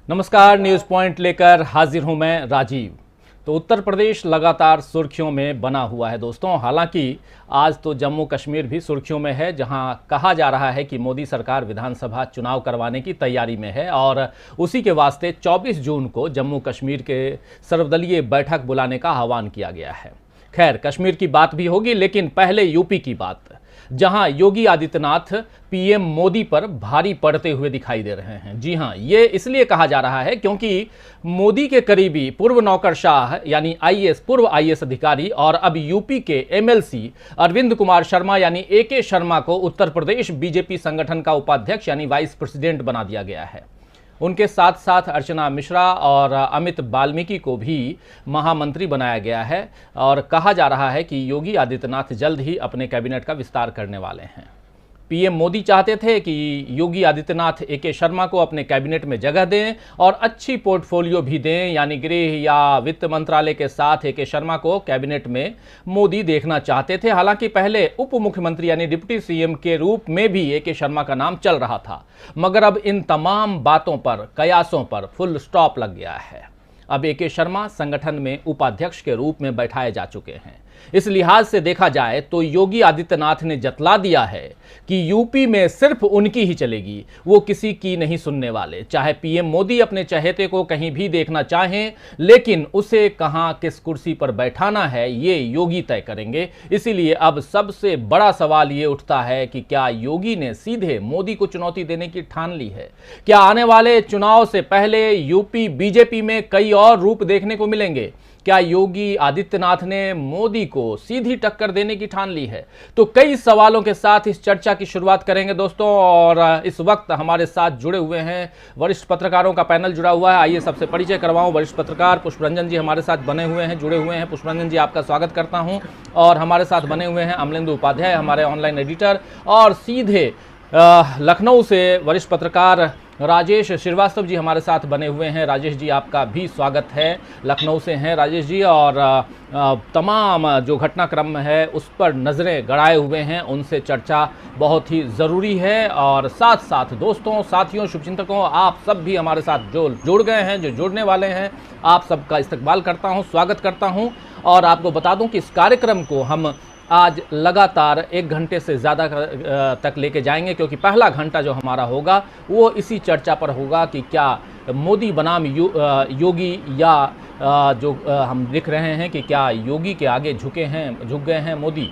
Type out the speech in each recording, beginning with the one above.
नमस्कार, news point लेकर हाजिर हूं मैं राजीव। तो उत्तर प्रदेश लगातार सुर्खियों में बना हुआ है दोस्तों। हालांकि आज तो जम्मू कश्मीर भी सुर्खियों में है, जहां कहा जा रहा है कि मोदी सरकार विधानसभा चुनाव करवाने की तैयारी में है और उसी के वास्ते 24 जून को जम्मू कश्मीर के सर्वदलीय बैठक बुलाने का आह्वान किया गया है। खैर, कश्मीर की बात भी होगी, लेकिन पहले यूपी की बात, जहां योगी आदित्यनाथ पीएम मोदी पर भारी पड़ते हुए दिखाई दे रहे हैं। जी हां, ये इसलिए कहा जा रहा है क्योंकि मोदी के करीबी पूर्व नौकरशाह यानी पूर्व आईएएस अधिकारी और अब यूपी के एमएलसी अरविंद कुमार शर्मा यानी एके शर्मा को उत्तर प्रदेश बीजेपी संगठन का उपाध्यक्ष यानी वाइस प्रेसिडेंट बना दिया गया है। उनके साथ साथ अर्चना मिश्रा और अमित वाल्मीकि को भी महामंत्री बनाया गया है और कहा जा रहा है कि योगी आदित्यनाथ जल्द ही अपने कैबिनेट का विस्तार करने वाले हैं। पीएम मोदी चाहते थे कि योगी आदित्यनाथ एके शर्मा को अपने कैबिनेट में जगह दें और अच्छी पोर्टफोलियो भी दें, यानी गृह या वित्त मंत्रालय के साथ एके शर्मा को कैबिनेट में मोदी देखना चाहते थे। हालांकि पहले उप मुख्यमंत्री यानी डिप्टी सीएम के रूप में भी एके शर्मा का नाम चल रहा था, मगर अब इन तमाम बातों पर, कयासों पर फुल स्टॉप लग गया है। अब एके शर्मा संगठन में उपाध्यक्ष के रूप में बैठाए जा चुके हैं। इस लिहाज से देखा जाए तो योगी आदित्यनाथ ने जतला दिया है कि यूपी में सिर्फ उनकी ही चलेगी, वो किसी की नहीं सुनने वाले। चाहे पीएम मोदी अपने चहेते को कहीं भी देखना चाहें, लेकिन उसे कहां किस कुर्सी पर बैठाना है ये योगी तय करेंगे। इसीलिए अब सबसे बड़ा सवाल ये उठता है कि क्या योगी ने सीधे मोदी को चुनौती देने की ठान ली है? क्या आने वाले चुनाव से पहले यूपी बीजेपी में कई और रूप देखने को मिलेंगे? क्या योगी आदित्यनाथ ने मोदी को सीधी टक्कर देने की ठान ली है? तो कई सवालों के साथ इस चर्चा की शुरुआत करेंगे दोस्तों। और इस वक्त हमारे साथ जुड़े हुए हैं वरिष्ठ पत्रकारों का पैनल जुड़ा हुआ है। आइए सबसे परिचय करवाऊं। वरिष्ठ पत्रकार पुष्परंजन जी हमारे साथ बने हुए हैं, जुड़े हुए हैं। पुष्परंजन जी, आपका स्वागत करता हूं। और हमारे साथ बने हुए हैं अमलेंदु उपाध्याय, हमारे ऑनलाइन एडिटर, और सीधे लखनऊ से वरिष्ठ पत्रकार राजेश श्रीवास्तव जी हमारे साथ बने हुए हैं। राजेश जी, आपका भी स्वागत है। लखनऊ से हैं राजेश जी, और तमाम जो घटनाक्रम है उस पर नज़रें गड़ाए हुए हैं, उनसे चर्चा बहुत ही ज़रूरी है। और साथ साथ दोस्तों, साथियों, शुभचिंतकों, आप सब भी हमारे साथ जो जुड़ गए हैं, जो जुड़ने वाले हैं, आप सबका इस्तकबाल करता हूं, स्वागत करता हूं। और आपको बता दूं कि इस कार्यक्रम को हम आज लगातार 1 घंटे से ज़्यादा तक लेके जाएंगे, क्योंकि पहला घंटा जो हमारा होगा वो इसी चर्चा पर होगा कि क्या मोदी बनाम योगी, या जो हम लिख रहे हैं कि क्या योगी के आगे झुक गए हैं मोदी।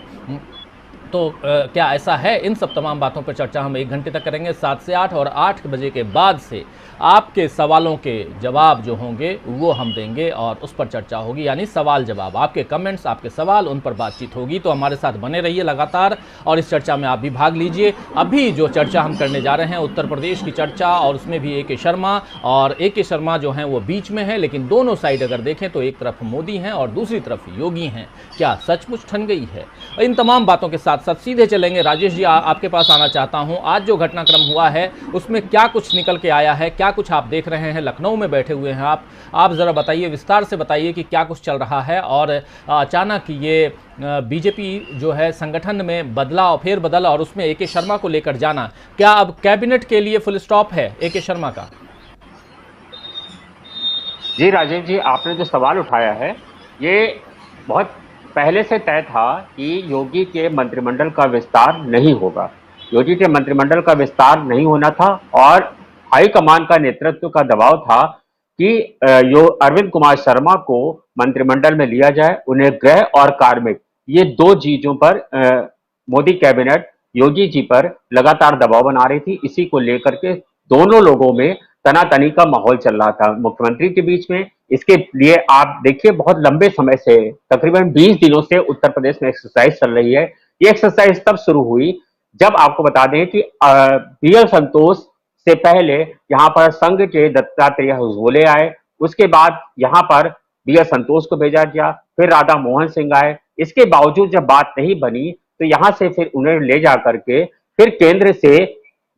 तो क्या ऐसा है? इन सब तमाम बातों पर चर्चा हम 1 घंटे तक करेंगे, 7 से 8, और 8 बजे के बाद से आपके सवालों के जवाब जो होंगे वो हम देंगे और उस पर चर्चा होगी, यानी सवाल जवाब, आपके कमेंट्स, आपके सवाल, उन पर बातचीत होगी। तो हमारे साथ बने रहिए लगातार और इस चर्चा में आप भी भाग लीजिए। अभी जो चर्चा हम करने जा रहे हैं उत्तर प्रदेश की चर्चा, और उसमें भी एके शर्मा, और एके शर्मा जो हैं वो बीच में है, लेकिन दोनों साइड अगर देखें तो एक तरफ मोदी हैं और दूसरी तरफ योगी हैं। क्या सचमुच ठन गई है? इन तमाम बातों के साथ साथ सीधे चलेंगे। राजेश जी, आपके पास आना चाहता हूं। आज जो घटनाक्रम हुआ है उसमें क्या कुछ निकल के आया है, क्या कुछ आप देख रहे हैं? लखनऊ में बैठे हुए हैं आप जरा बताइए, विस्तार से बताइए कि क्या कुछ चल रहा है। और अचानक ये बीजेपी जो है संगठन में बदलाव, फेरबदल, और उसमें एके शर्मा को लेकर जाना, क्या अब कैबिनेट के लिए फुल स्टॉप है एके शर्मा का? जी राजीव जी, आपने जो सवाल उठाया है ये बहुत पहले से तय था कि योगी के मंत्रिमंडल का विस्तार नहीं होगा। योगी के मंत्रिमंडल का विस्तार नहीं होना था और हाईकमान का नेतृत्व का दबाव था कि अरविंद कुमार शर्मा को मंत्रिमंडल में लिया जाए। उन्हें गृह और कार्मिक, ये 2 चीजों पर मोदी कैबिनेट योगी जी पर लगातार दबाव बना रही थी। इसी को लेकर के दोनों लोगों में तनातनी का माहौल चल रहा था मुख्यमंत्री के बीच में। इसके लिए आप देखिए, बहुत लंबे समय से, तकरीबन 20 दिनों से उत्तर प्रदेश में एक्सरसाइज चल रही है। ये एक्सरसाइज तब शुरू हुई जब, आपको बता दें कि बीएल संतोष से पहले यहाँ पर संघ के दत्तात्रेय हुजूले आए, उसके बाद यहाँ पर बीएल संतोष को भेजा गया, फिर राधा मोहन सिंह आए। इसके बावजूद जब बात नहीं बनी तो यहाँ से फिर उन्हें ले जा करके फिर केंद्र से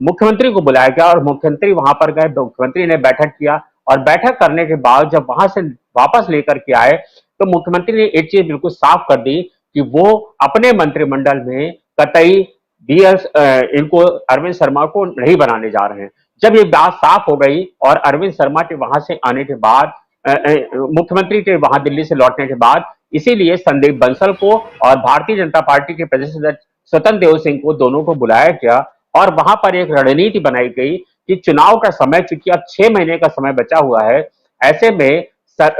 मुख्यमंत्री को बुलाया गया और मुख्यमंत्री वहां पर गए। मुख्यमंत्री ने बैठक किया और बैठक करने के बाद जब वहां से वापस लेकर के आए तो मुख्यमंत्री ने एक चीज बिल्कुल साफ कर दी कि वो अपने मंत्रिमंडल में कतई इनको अरविंद शर्मा को नहीं बनाने जा रहे हैं। जब ये बात साफ हो गई और अरविंद शर्मा के वहां से आने के बाद, मुख्यमंत्री के वहां दिल्ली से लौटने के बाद, इसीलिए संदीप बंसल को और भारतीय जनता पार्टी के प्रदेश अध्यक्ष स्वतंत्र देव सिंह को, दोनों को बुलाया गया और वहां पर एक रणनीति बनाई गई कि चुनाव का समय, चूंकि अब 6 महीने का समय बचा हुआ है, ऐसे में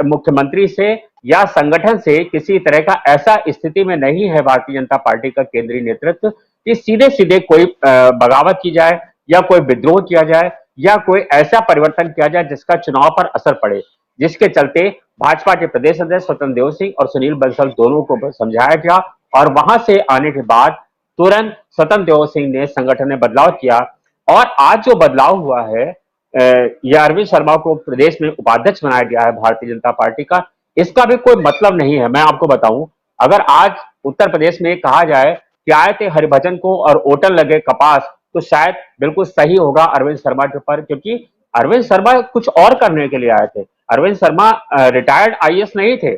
मुख्यमंत्री से या संगठन से किसी तरह का ऐसा स्थिति में नहीं है भारतीय जनता पार्टी का केंद्रीय नेतृत्व कि सीधे सीधे कोई बगावत की जाए या कोई विद्रोह किया जाए या कोई ऐसा परिवर्तन किया जाए जिसका चुनाव पर असर पड़े। जिसके चलते भाजपा के प्रदेश अध्यक्ष स्वतंत्र देव सिंह और सुनील बंसल दोनों को समझाया गया और वहां से आने के बाद तुरंत स्वतंत्र देव सिंह ने संगठन में बदलाव किया और आज जो बदलाव हुआ है, यह अरविंद शर्मा को प्रदेश में उपाध्यक्ष बनाया गया है भारतीय जनता पार्टी का। इसका भी कोई मतलब नहीं है। मैं आपको बताऊं, अगर आज उत्तर प्रदेश में कहा जाए कि आए थे हरिभजन को और ओटन लगे कपास, तो शायद बिल्कुल सही होगा अरविंद शर्मा के ऊपर, क्योंकि अरविंद शर्मा कुछ और करने के लिए आए थे। अरविंद शर्मा रिटायर्ड आईएएस नहीं थे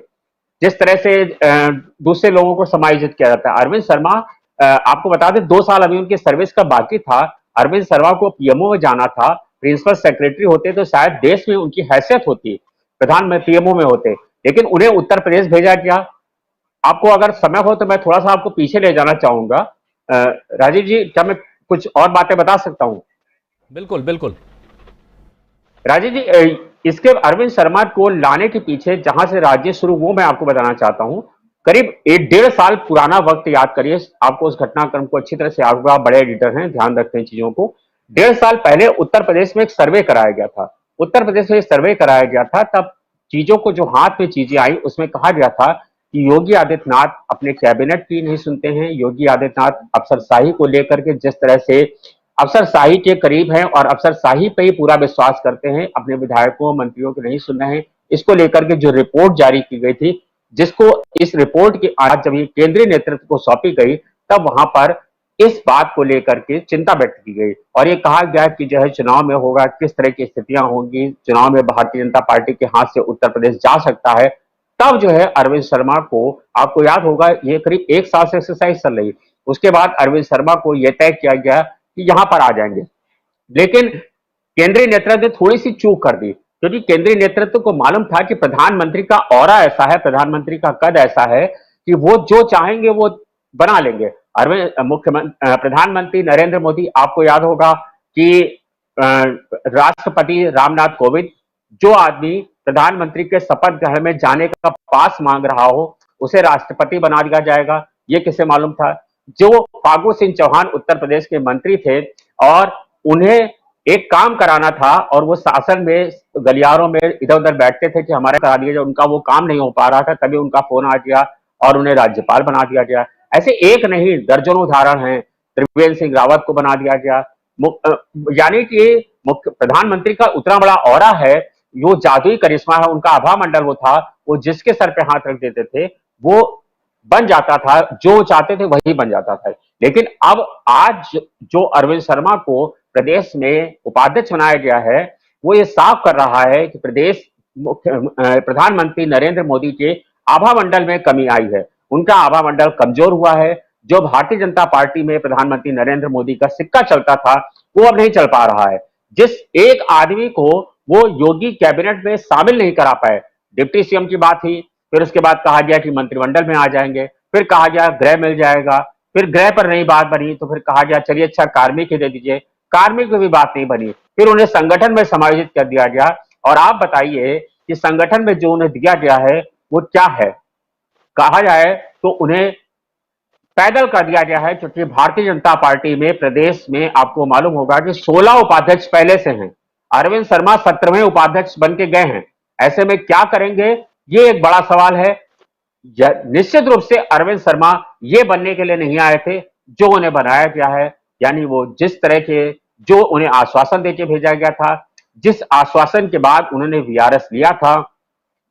जिस तरह से दूसरे लोगों को समायोजित किया जाता है। अरविंद शर्मा, आपको बता दें, 2 साल अभी उनकी सर्विस का बाकी था। अरविंद शर्मा को पीएमओ में जाना था, प्रिंसिपल सेक्रेटरी होते तो शायद देश में उनकी हैसियत होती, प्रधानमंत्री पीएमओ में होते, लेकिन उन्हें उत्तर प्रदेश भेजा गया। आपको अगर समय हो तो मैं थोड़ा सा आपको पीछे ले जाना चाहूंगा। राजीव जी, क्या मैं कुछ और बातें बता सकता हूं? बिल्कुल बिल्कुल। राजीव जी, इसके अरविंद शर्मा को लाने के पीछे जहां से राज्य शुरू, वो मैं आपको बताना चाहता हूं। करीब 1.5 साल पुराना वक्त याद करिए, आपको उस घटनाक्रम को अच्छी तरह से, आप बड़े एडिटर हैं, ध्यान रखते हैं चीजों को। 1.5 साल पहले उत्तर प्रदेश में एक सर्वे कराया गया था। उत्तर प्रदेश में सर्वे कराया गया था, तब चीजों को जो हाथ में चीजें आई उसमें कहा गया था कि योगी आदित्यनाथ अपने कैबिनेट की नहीं सुनते हैं। योगी आदित्यनाथ अफसरशाही को लेकर के जिस तरह से अफसरशाही के करीब हैं और अफसरशाही पे ही पूरा विश्वास करते हैं, अपने विधायकों मंत्रियों को नहीं सुन रहे हैं, इसको लेकर के जो रिपोर्ट जारी की गई थी, जिसको इस रिपोर्ट की आज जब ये केंद्रीय नेतृत्व को सौंपी गई, तब वहां पर इस बात को लेकर के चिंता व्यक्त की गई और ये कहा गया कि जो है चुनाव में होगा, किस तरह की स्थितियां होंगी, चुनाव में भारतीय जनता पार्टी के हाथ से उत्तर प्रदेश जा सकता है। तब जो है अरविंद शर्मा को, आपको याद होगा, ये करीब 1 साल से एक्सरसाइज चल रही, उसके बाद अरविंद शर्मा को यह तय किया गया कि यहां पर आ जाएंगे। लेकिन केंद्रीय नेतृत्व ने थोड़ी सी चूक कर दी, क्योंकि केंद्रीय नेतृत्व को मालूम था कि प्रधानमंत्री का ऑरा ऐसा है, प्रधानमंत्री का कद ऐसा है कि वो जो चाहेंगे वो बना लेंगे। प्रधानमंत्री नरेंद्र मोदी, आपको याद होगा कि राष्ट्रपति रामनाथ कोविंद, जो आदमी प्रधानमंत्री के शपथ ग्रहण में जाने का पास मांग रहा हो उसे राष्ट्रपति बना दिया जाएगा, ये किसे मालूम था? जो फागू सिंह चौहान उत्तर प्रदेश के मंत्री थे और उन्हें एक काम कराना था और वो शासन में गलियारों में इधर उधर बैठते थे कि हमारा करा दिया जाए, उनका वो काम नहीं हो पा रहा था, तभी उनका फोन आ गया और उन्हें राज्यपाल बना दिया गया। ऐसे एक नहीं दर्जनों उदाहरण हैं। त्रिवेंद्र सिंह रावत को बना दिया गया। यानी कि मुख्य प्रधानमंत्री का उतना बड़ा ऑरा है, जो जादुई करिश्मा है, उनका आभा मंडल वो था, वो जिसके सर पे हाथ रख देते थे वो बन जाता था, जो चाहते थे वही बन जाता था। लेकिन अब आज जो अरविंद शर्मा को प्रदेश में उपाध्यक्ष बनाया गया है, वो ये साफ कर रहा है कि प्रदेश प्रधानमंत्री नरेंद्र मोदी के आभा मंडल में कमी आई है, उनका आभा मंडल कमजोर हुआ है। जो भारतीय जनता पार्टी में प्रधानमंत्री नरेंद्र मोदी का सिक्का चलता था वो अब नहीं चल पा रहा है। जिस एक आदमी को वो योगी कैबिनेट में शामिल नहीं करा पाए, डिप्टी सीएम की बात थी, फिर उसके बाद कहा गया कि मंत्रिमंडल में आ जाएंगे, फिर कहा गया गृह मिल जाएगा, फिर गृह पर नहीं बात बनी तो फिर कहा गया चलिए अच्छा कार्मिक ही दे दीजिए, कार्मिक की भी बात नहीं बनी, फिर उन्हें संगठन में समायोजित कर दिया गया। और आप बताइए कि संगठन में जो उन्हें दिया गया है वो क्या है? कहा जाए तो उन्हें पैदल कर दिया गया है, क्योंकि भारतीय जनता पार्टी में प्रदेश में आपको मालूम होगा कि 16 उपाध्यक्ष पहले से हैं। अरविंद शर्मा 17वें उपाध्यक्ष बन के गए हैं। ऐसे में क्या करेंगे, ये एक बड़ा सवाल है। निश्चित रूप से अरविंद शर्मा ये बनने के लिए नहीं आए थे जो उन्हें बनाया गया है, यानी वो जिस तरह के जो उन्हें आश्वासन देके भेजा गया था, जिस आश्वासन के बाद उन्होंने वीआरएस लिया था,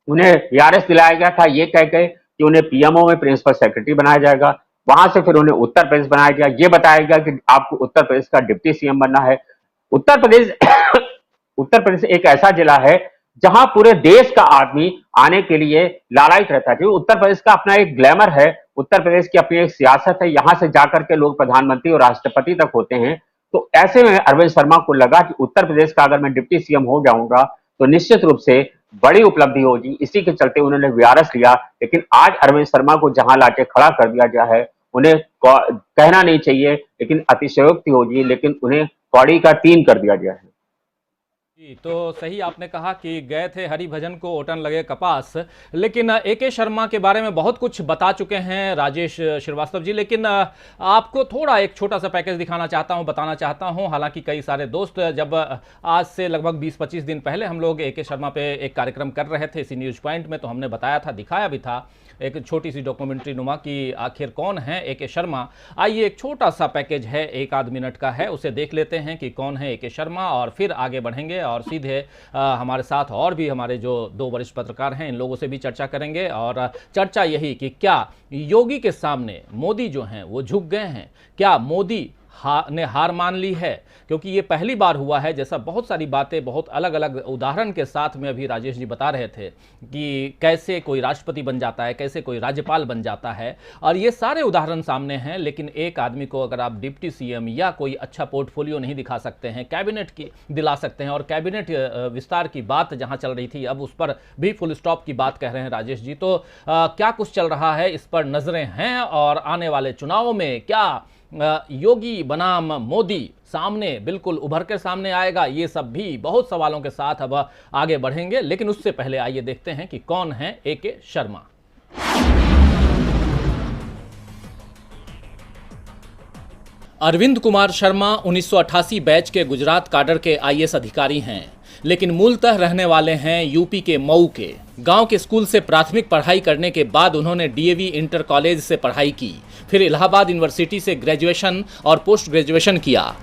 उन्हें वीआरएस दिलाया गया था ये कह के कि उन्हें पीएमओ में प्रिंसिपल सेक्रेटरी बनाया जाएगा, वहां से फिर उन्हें उत्तर प्रदेश बनाया गया, ये बताया गया कि आपको उत्तर प्रदेश का डिप्टी सीएम बनना है। उत्तर प्रदेश एक ऐसा जिला है जहां पूरे देश का आदमी आने के लिए लालायित रहता है, क्योंकि उत्तर प्रदेश का अपना एक ग्लैमर है, उत्तर प्रदेश की अपनी एक सियासत है, यहां से जाकर के लोग प्रधानमंत्री और राष्ट्रपति तक होते हैं। तो ऐसे में अरविंद शर्मा को लगा कि उत्तर प्रदेश का अगर मैं डिप्टी सीएम हो जाऊंगा तो निश्चित रूप से बड़ी उपलब्धि होगी। इसी के चलते उन्होंने वीआरएस लिया। लेकिन आज अरविंद शर्मा को जहां लाके खड़ा कर दिया गया है, उन्हें कहना नहीं चाहिए लेकिन अतिशयोक्ति होगी, लेकिन उन्हें कौड़ी का 3 कर दिया गया है। जी, तो सही आपने कहा कि गए थे हरि भजन को ओटन लगे कपास। लेकिन एके शर्मा के बारे में बहुत कुछ बता चुके हैं राजेश श्रीवास्तव जी, लेकिन आपको थोड़ा एक छोटा सा पैकेज दिखाना चाहता हूं, बताना चाहता हूं। हालांकि कई सारे दोस्त, जब आज से लगभग 20-25 दिन पहले हम लोग एके शर्मा पे एक कार्यक्रम कर रहे थे इसी न्यूज पॉइंट में, तो हमने बताया था, दिखाया भी था एक छोटी सी डॉक्यूमेंट्री नुमा कि आखिर कौन है एके शर्मा। आइए, एक छोटा सा पैकेज है, 1 आध मिनट का है, उसे देख लेते हैं कि कौन है एके शर्मा, और फिर आगे बढ़ेंगे और सीधे हमारे साथ और भी हमारे जो 2 वरिष्ठ पत्रकार हैं, इन लोगों से भी चर्चा करेंगे। और चर्चा यही कि क्या योगी के सामने मोदी जो हैं वो झुक गए हैं, क्या मोदी ने हार मान ली है, क्योंकि ये पहली बार हुआ है। जैसा बहुत सारी बातें बहुत अलग अलग उदाहरण के साथ में अभी राजेश जी बता रहे थे कि कैसे कोई राष्ट्रपति बन जाता है, कैसे कोई राज्यपाल बन जाता है, और ये सारे उदाहरण सामने हैं। लेकिन एक आदमी को अगर आप डिप्टी सीएम या कोई अच्छा पोर्टफोलियो नहीं दिखा सकते हैं, कैबिनेट की दिला सकते हैं, और कैबिनेट विस्तार की बात जहां चल रही थी अब उस पर भी फुल स्टॉप की बात कह रहे हैं राजेश जी, तो क्या कुछ चल रहा है इस पर नजरें हैं। और आने वाले चुनाव में क्या योगी बनाम मोदी सामने बिल्कुल उभर कर सामने आएगा, ये सब भी बहुत सवालों के साथ अब आगे बढ़ेंगे। लेकिन उससे पहले आइए देखते हैं कि कौन है एके शर्मा। अरविंद कुमार शर्मा 1988 बैच के गुजरात काडर के आईएएस अधिकारी हैं, लेकिन मूलतः रहने वाले हैं यूपी के मऊ के। गांव के स्कूल से प्राथमिक पढ़ाई करने के बाद उन्होंने डीएवी इंटर कॉलेज से पढ़ाई की, फिर इलाहाबाद यूनिवर्सिटी से ग्रेजुएशन और पोस्ट ग्रेजुएशन किया,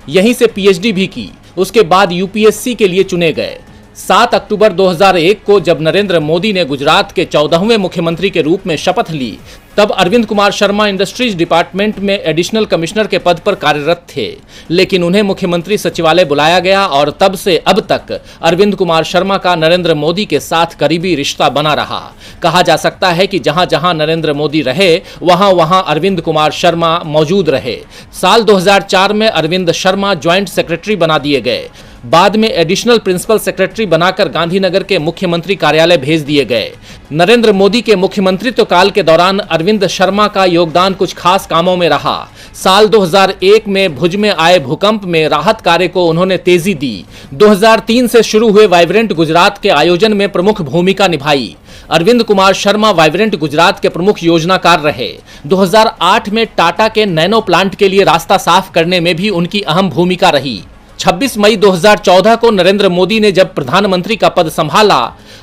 यहीं से पीएचडी भी की। उसके बाद यूपीएससी के लिए चुने गए। 7 अक्टूबर 2001 को जब नरेंद्र मोदी ने गुजरात के 14वें मुख्यमंत्री के रूप में शपथ ली, तब अरविंद कुमार शर्मा इंडस्ट्रीज डिपार्टमेंट में एडिशनल कमिश्नर के पद पर कार्यरत थे। लेकिन उन्हें मुख्यमंत्री सचिवालय बुलाया गया और तब से अब तक अरविंद कुमार शर्मा का नरेंद्र मोदी के साथ करीबी रिश्ता बना रहा। कहा जा सकता है कि जहां जहां नरेंद्र मोदी रहे वहां वहां अरविंद कुमार शर्मा मौजूद रहे। साल 2004 में अरविंद शर्मा ज्वाइंट सेक्रेटरी बना दिए गए। बाद में एडिशनल प्रिंसिपल सेक्रेटरी बनाकर गांधीनगर के मुख्यमंत्री कार्यालय भेज दिए गए। नरेंद्र मोदी के मुख्यमंत्रित्व काल के दौरान अरविंद शर्मा का योगदान कुछ खास कामों में रहा। साल 2001 में भुज में आए भूकंप में राहत कार्य को उन्होंने तेजी दी। 2003 से शुरू हुए वाइब्रेंट गुजरात के आयोजन में प्रमुख भूमिका निभाई। अरविंद कुमार शर्मा वाइब्रेंट गुजरात के प्रमुख योजनाकार रहे। 2008 में टाटा के नैनो प्लांट के लिए रास्ता साफ करने में भी उनकी अहम भूमिका रही। 26 मई 2014 को नरेंद्र मोदी ने जब प्रधानमंत्री का पद संभाला,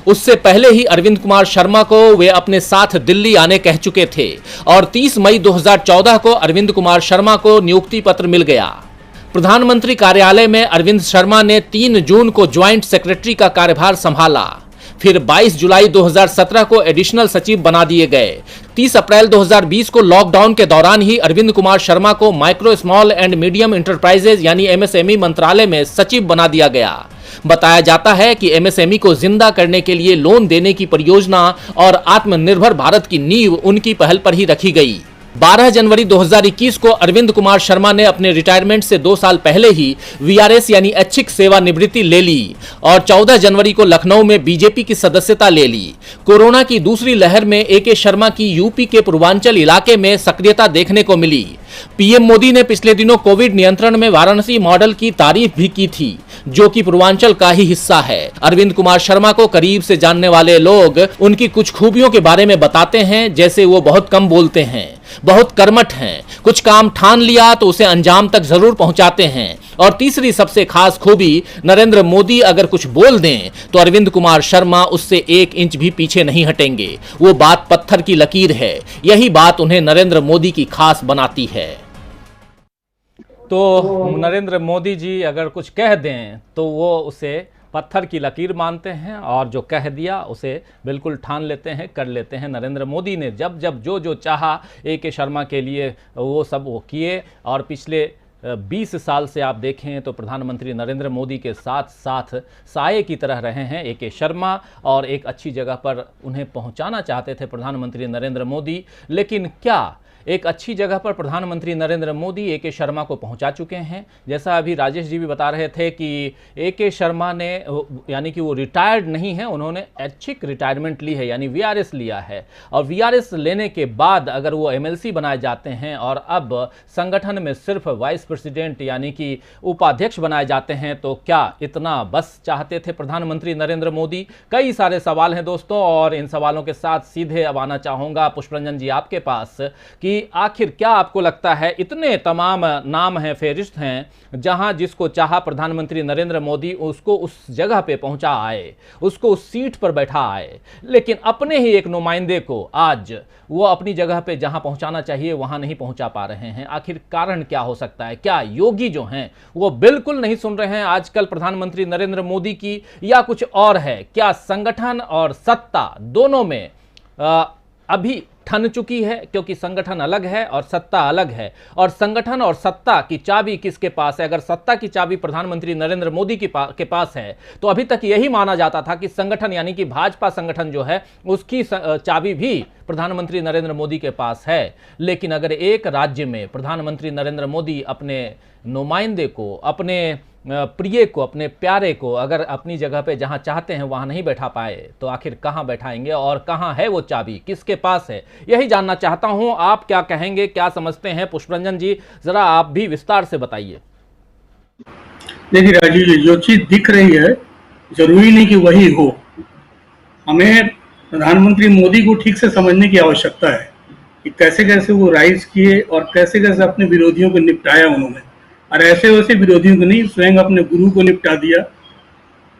उससे पहले ही अरविंद कुमार शर्मा को वे अपने साथ दिल्ली आने कह चुके थे और 30 मई 2014 को अरविंद कुमार शर्मा को नियुक्ति पत्र मिल गया। प्रधानमंत्री कार्यालय में अरविंद शर्मा ने 3 जून को ज्वाइंट सेक्रेटरी का कार्यभार संभाला। फिर 22 जुलाई 2017 को एडिशनल सचिव बना दिए गए। 30 अप्रैल 2020 को लॉकडाउन के दौरान ही अरविंद कुमार शर्मा को micro small and medium enterprises यानी एमएसएमई मंत्रालय में सचिव बना दिया गया। बताया जाता है कि एमएसएमई को जिंदा करने के लिए लोन देने की परियोजना और आत्मनिर्भर भारत की नींव उनकी पहल पर ही रखी गई। 12 जनवरी 2021 को अरविंद कुमार शर्मा ने अपने रिटायरमेंट से 2 साल पहले ही वीआरएस यानी ऐच्छिक सेवानिवृत्ति ले ली और 14 जनवरी को लखनऊ में बीजेपी की सदस्यता ले ली। कोरोना की दूसरी लहर में एके शर्मा की यूपी के पूर्वांचल इलाके में सक्रियता देखने को मिली। पीएम मोदी ने पिछले दिनों कोविड नियंत्रण में वाराणसी मॉडल की तारीफ भी की थी, जो कि पूर्वांचल का ही हिस्सा है। अरविंद कुमार शर्मा को करीब से जानने वाले लोग उनकी कुछ खूबियों के बारे में बताते हैं, जैसे वो बहुत कम बोलते हैं, बहुत कर्मठ हैं, कुछ काम ठान लिया तो उसे अंजाम तक जरूर पहुंचाते हैं, और तीसरी सबसे खास खूबी, नरेंद्र मोदी अगर कुछ बोल दें तो अरविंद कुमार शर्मा उससे 1 इंच भी पीछे नहीं हटेंगे। वो बात पत्थर की लकीर है। यही बात उन्हें नरेंद्र मोदी की खास बनाती है। तो नरेंद्र मोदी जी अगर कुछ कह दें तो वो उसे पत्थर की लकीर मानते हैं, और जो कह दिया उसे बिल्कुल ठान लेते हैं, कर लेते हैं। नरेंद्र मोदी ने जब जब जो चाहा एके शर्मा के लिए वो सब वो किए, और पिछले 20 साल से आप देखें तो प्रधानमंत्री नरेंद्र मोदी के साथ साथ साये की तरह रहे हैं एके शर्मा, और एक अच्छी जगह पर उन्हें पहुंचाना चाहते थे प्रधानमंत्री नरेंद्र मोदी। लेकिन क्या एक अच्छी जगह पर प्रधानमंत्री नरेंद्र मोदी ए के शर्मा को पहुंचा चुके हैं। जैसा अभी राजेश जी भी बता रहे थे कि ए के शर्मा ने, यानी कि वो रिटायर्ड नहीं है, उन्होंने ऐच्छिक रिटायरमेंट ली है, यानी वीआरएस लिया है। और वीआरएस लेने के बाद अगर वो एमएलसी बनाए जाते हैं और अब संगठन में सिर्फ वाइस प्रेसिडेंट यानी कि उपाध्यक्ष बनाए जाते हैं, तो क्या इतना बस चाहते थे प्रधानमंत्री नरेंद्र मोदी? कई सारे सवाल हैं दोस्तों, और इन सवालों के साथ सीधे अब आना चाहूंगा पुष्परंजन जी आपके पास कि आखिर क्या आपको लगता है, इतने तमाम नाम हैं, फेरिस्त हैं, जहां जिसको चाहा प्रधानमंत्री नरेंद्र मोदी उसको उस जगह पे पहुंचा आए, उसको उस सीट पर बैठा आए, लेकिन अपने ही एक नुमाइंदे को आज वो अपनी जगह पे जहां पहुंचाना चाहिए वहां नहीं पहुंचा पा रहे हैं। आखिर कारण क्या हो सकता है? क्या योगी जो हैं वो बिल्कुल नहीं सुन रहे हैं आजकल प्रधानमंत्री नरेंद्र मोदी की, या कुछ और है? क्या संगठन और सत्ता दोनों में अभी ठन चुकी है? क्योंकि संगठन अलग है और सत्ता अलग है, और संगठन और सत्ता की चाबी किसके पास है? अगर सत्ता की चाबी प्रधानमंत्री नरेंद्र मोदी के पास है तो अभी तक यही माना जाता था कि संगठन यानी कि भाजपा संगठन जो है उसकी चाबी भी प्रधानमंत्री नरेंद्र मोदी के पास है। लेकिन अगर एक राज्य में प्रधानमंत्री नरेंद्र मोदी अपने नुमाइंदे को, अपने प्रिय को, अपने प्यारे को अगर अपनी जगह पे जहां चाहते हैं वहां नहीं बैठा पाए, तो आखिर कहां बैठाएंगे और कहां है वो चाबी, किसके पास है? यही जानना चाहता हूं। आप क्या कहेंगे, क्या समझते हैं? पुष्परंजन जी जरा आप भी विस्तार से बताइए। देखिए राजीव जी, जो चीज दिख रही है जरूरी नहीं कि वही हो। हमें प्रधानमंत्री मोदी को ठीक से समझने की आवश्यकता है कि कैसे कैसे वो राइज किए और कैसे कैसे अपने विरोधियों को निपटाया उन्होंने, और ऐसे वैसे विरोधियों को नहीं, स्वयं अपने गुरु को निपटा दिया।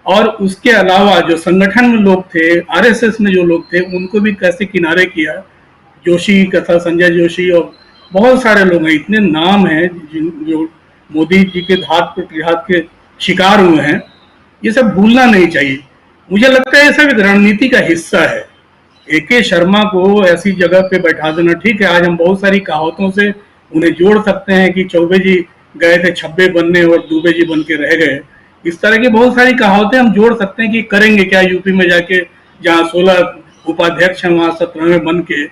और उसके अलावा जो संगठन में लोग थे, आरएसएस में जो लोग थे, उनको भी कैसे किनारे किया। जोशी का था, संजय जोशी, और बहुत सारे लोग हैं, इतने नाम हैं जो मोदी जी के घात प्रतिघात के शिकार हुए हैं। ये सब भूलना नहीं चाहिए। मुझे लगता है ये सब एक रणनीति का हिस्सा है। ए के शर्मा को ऐसी जगह पे बैठा देना, ठीक है, आज हम बहुत सारी कहावतों से उन्हें जोड़ सकते हैं कि चौबे जी गए थे छब्बे बनने और दुबे जी बन के रह गए। इस तरह की बहुत सारी कहावतें हम जोड़ सकते हैं कि करेंगे क्या यूपी में जाके, जहाँ 16 उपाध्यक्ष हैं वहां 17वें बन के।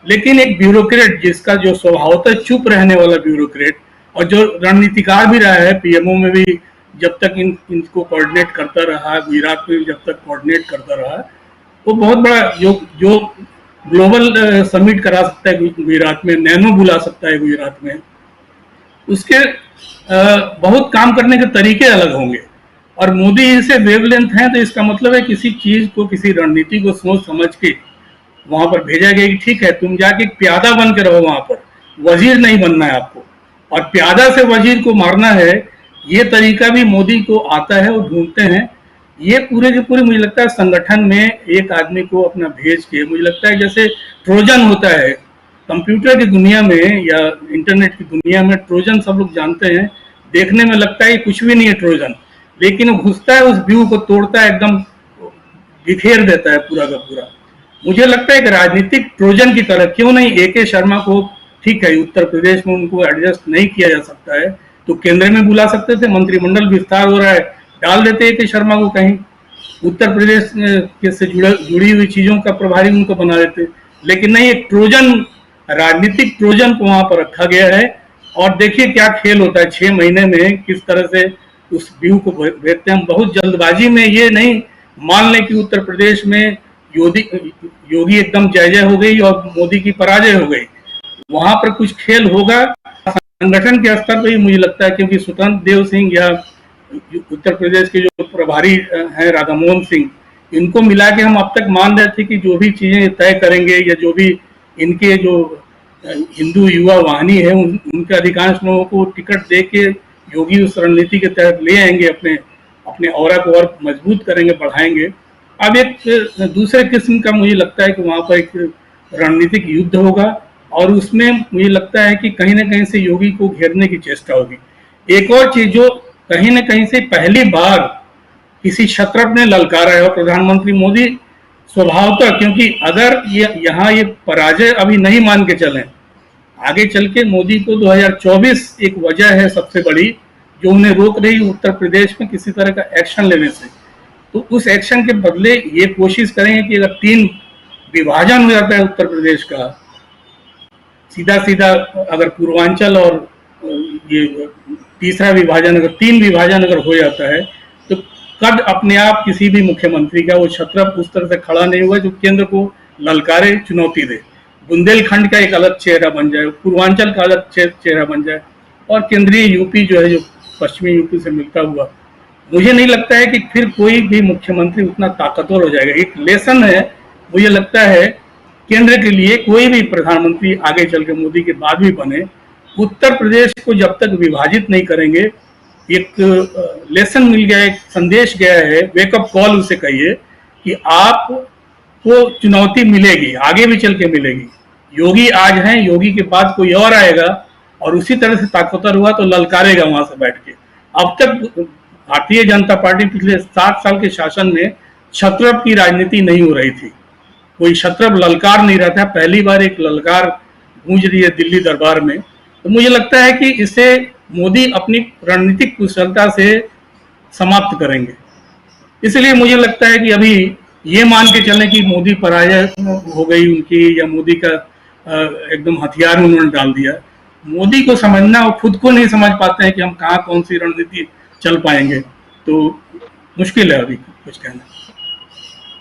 लेकिन एक ब्यूरोक्रेट जिसका जो स्वभावतः चुप रहने वाला ब्यूरोक्रेट, और जो रणनीतिकार भी रहा है, पीएमओ में भी जब तक इनको कोऑर्डिनेट करता रहा, गुजरात में भी जब तक कोऑर्डिनेट करता रहा, वो बहुत बड़ा जो ग्लोबल समिट करा सकता है गुजरात में, नैनो बुला सकता है गुजरात में, उसके बहुत काम करने के तरीके अलग होंगे। और मोदी से वेवलेंथ है, तो इसका मतलब है किसी चीज को, किसी रणनीति को सोच समझ के वहां पर भेजा गया कि ठीक है, तुम जाके प्यादा बन के रहो वहां पर, वजीर नहीं बनना है आपको। और प्यादा से वजीर को मारना है, ये तरीका भी मोदी को आता है, वो ढूंढते हैं। ये पूरे के पूरे मुझे लगता है संगठन में एक आदमी को अपना भेज के, मुझे लगता है जैसे ट्रोजन होता है कंप्यूटर की दुनिया में या इंटरनेट की दुनिया में, ट्रोजन सब लोग जानते हैं। देखने में लगता है कुछ भी नहीं है ट्रोजन, लेकिन वो घुसता है, उस व्यू को तोड़ता है, एकदम बिखेर देता है पूरा का पूरा। मुझे लगता है कि राजनीतिक ट्रोजन की तरह, क्यों नहीं ए के शर्मा को, ठीक है उत्तर प्रदेश में उनको एडजस्ट नहीं किया जा सकता है तो केंद्र में बुला सकते थे, मंत्रिमंडल विस्तार हो रहा है, डाल देते ए के शर्मा को कहीं, उत्तर प्रदेश के से जुड़ी हुई चीजों का प्रभारी उनको बना देते। लेकिन नहीं, एक ट्रोजन, राजनीतिक ट्रोजन को वहां पर रखा गया है। और देखिए क्या खेल होता है 6 महीने में, किस तरह से उस व्यू को भेजते हैं। हम बहुत जल्दबाजी में ये नहीं मान लें कि उत्तर प्रदेश में योगी एकदम जय जय हो गई और मोदी की पराजय हो गई। वहां पर कुछ खेल होगा संगठन के स्तर पर ही, मुझे लगता है, क्योंकि स्वतंत्र देव सिंह या उत्तर प्रदेश के जो प्रभारी हैं राधा मोहन सिंह, इनको मिला के हम अब तक मान रहे थे कि जो भी चीजें तय करेंगे या जो भी इनके जो हिंदू युवा वाहिनी है उनके अधिकांश लोगों को टिकट दे के योगी उस रणनीति के तहत ले आएंगे, अपने औरा को और मजबूत करेंगे, बढ़ाएंगे। अब एक दूसरे किस्म का मुझे लगता है कि वहां पर एक रणनीतिक युद्ध होगा, और उसमें मुझे लगता है कि कहीं ना कहीं से योगी को घेरने की चेष्टा होगी। एक और चीज जो कहीं ना कहीं से पहली बार किसी क्षत्रप ने ललकारा है, और प्रधानमंत्री मोदी स्वभावतः, क्योंकि अगर यहाँ ये पराजय अभी नहीं मान के चलें, आगे चल के मोदी को 2024 एक वजह है सबसे बड़ी जो उन्हें रोक रही उत्तर प्रदेश में किसी तरह का एक्शन लेने से। तो उस एक्शन के बदले ये कोशिश करेंगे कि अगर 3 विभाजन हो जाता है उत्तर प्रदेश का, सीधा सीधा अगर पूर्वांचल और ये तीसरा विभाजन, अगर 3 विभाजन अगर हो जाता है तो कद अपने आप किसी भी मुख्यमंत्री का वो छत्रप उस तरह से खड़ा नहीं हुआ जो केंद्र को ललकारे, चुनौती दे। बुंदेलखंड का एक अलग चेहरा बन जाए, पूर्वांचल का अलग चेहरा बन जाए, और केंद्रीय यूपी जो है, जो पश्चिमी यूपी से मिलता हुआ, मुझे नहीं लगता है कि फिर कोई भी मुख्यमंत्री उतना ताकतवर हो जाएगा। एक लेसन है, मुझे लगता है केंद्र के लिए, कोई भी प्रधानमंत्री आगे चल के मोदी के बाद भी बने, उत्तर प्रदेश को जब तक विभाजित नहीं करेंगे, एक लेसन मिल गया, एक संदेश गया है, वेकअप कॉल उसे कहिए कि आपको चुनौती मिलेगी, आगे भी चल के मिलेगी। योगी आज हैं, योगी के बाद कोई और आएगा और उसी तरह से ताकतवर हुआ तो ललकारेगा वहां से बैठ के। अब तक भारतीय जनता पार्टी पिछले 60 साल के शासन में छत्रप की राजनीति नहीं हो रही थी, कोई छत्रप ललकार नहीं रहा था। पहली बार एक ललकार गूंज रही है दिल्ली दरबार में। तो मुझे लगता है कि इसे मोदी अपनी रणनीतिक कुशलता से समाप्त करेंगे। इसलिए मुझे लगता है कि अभी ये मान के चलें कि मोदी पराजय हो गई उनकी, या मोदी का एकदम हथियार उन्होंने डाल दिया। मोदी को समझना, वो खुद को नहीं समझ पाते हैं कि हम कहाँ कौन सी रणनीति चल पाएंगे, तो मुश्किल है अभी कुछ कहना।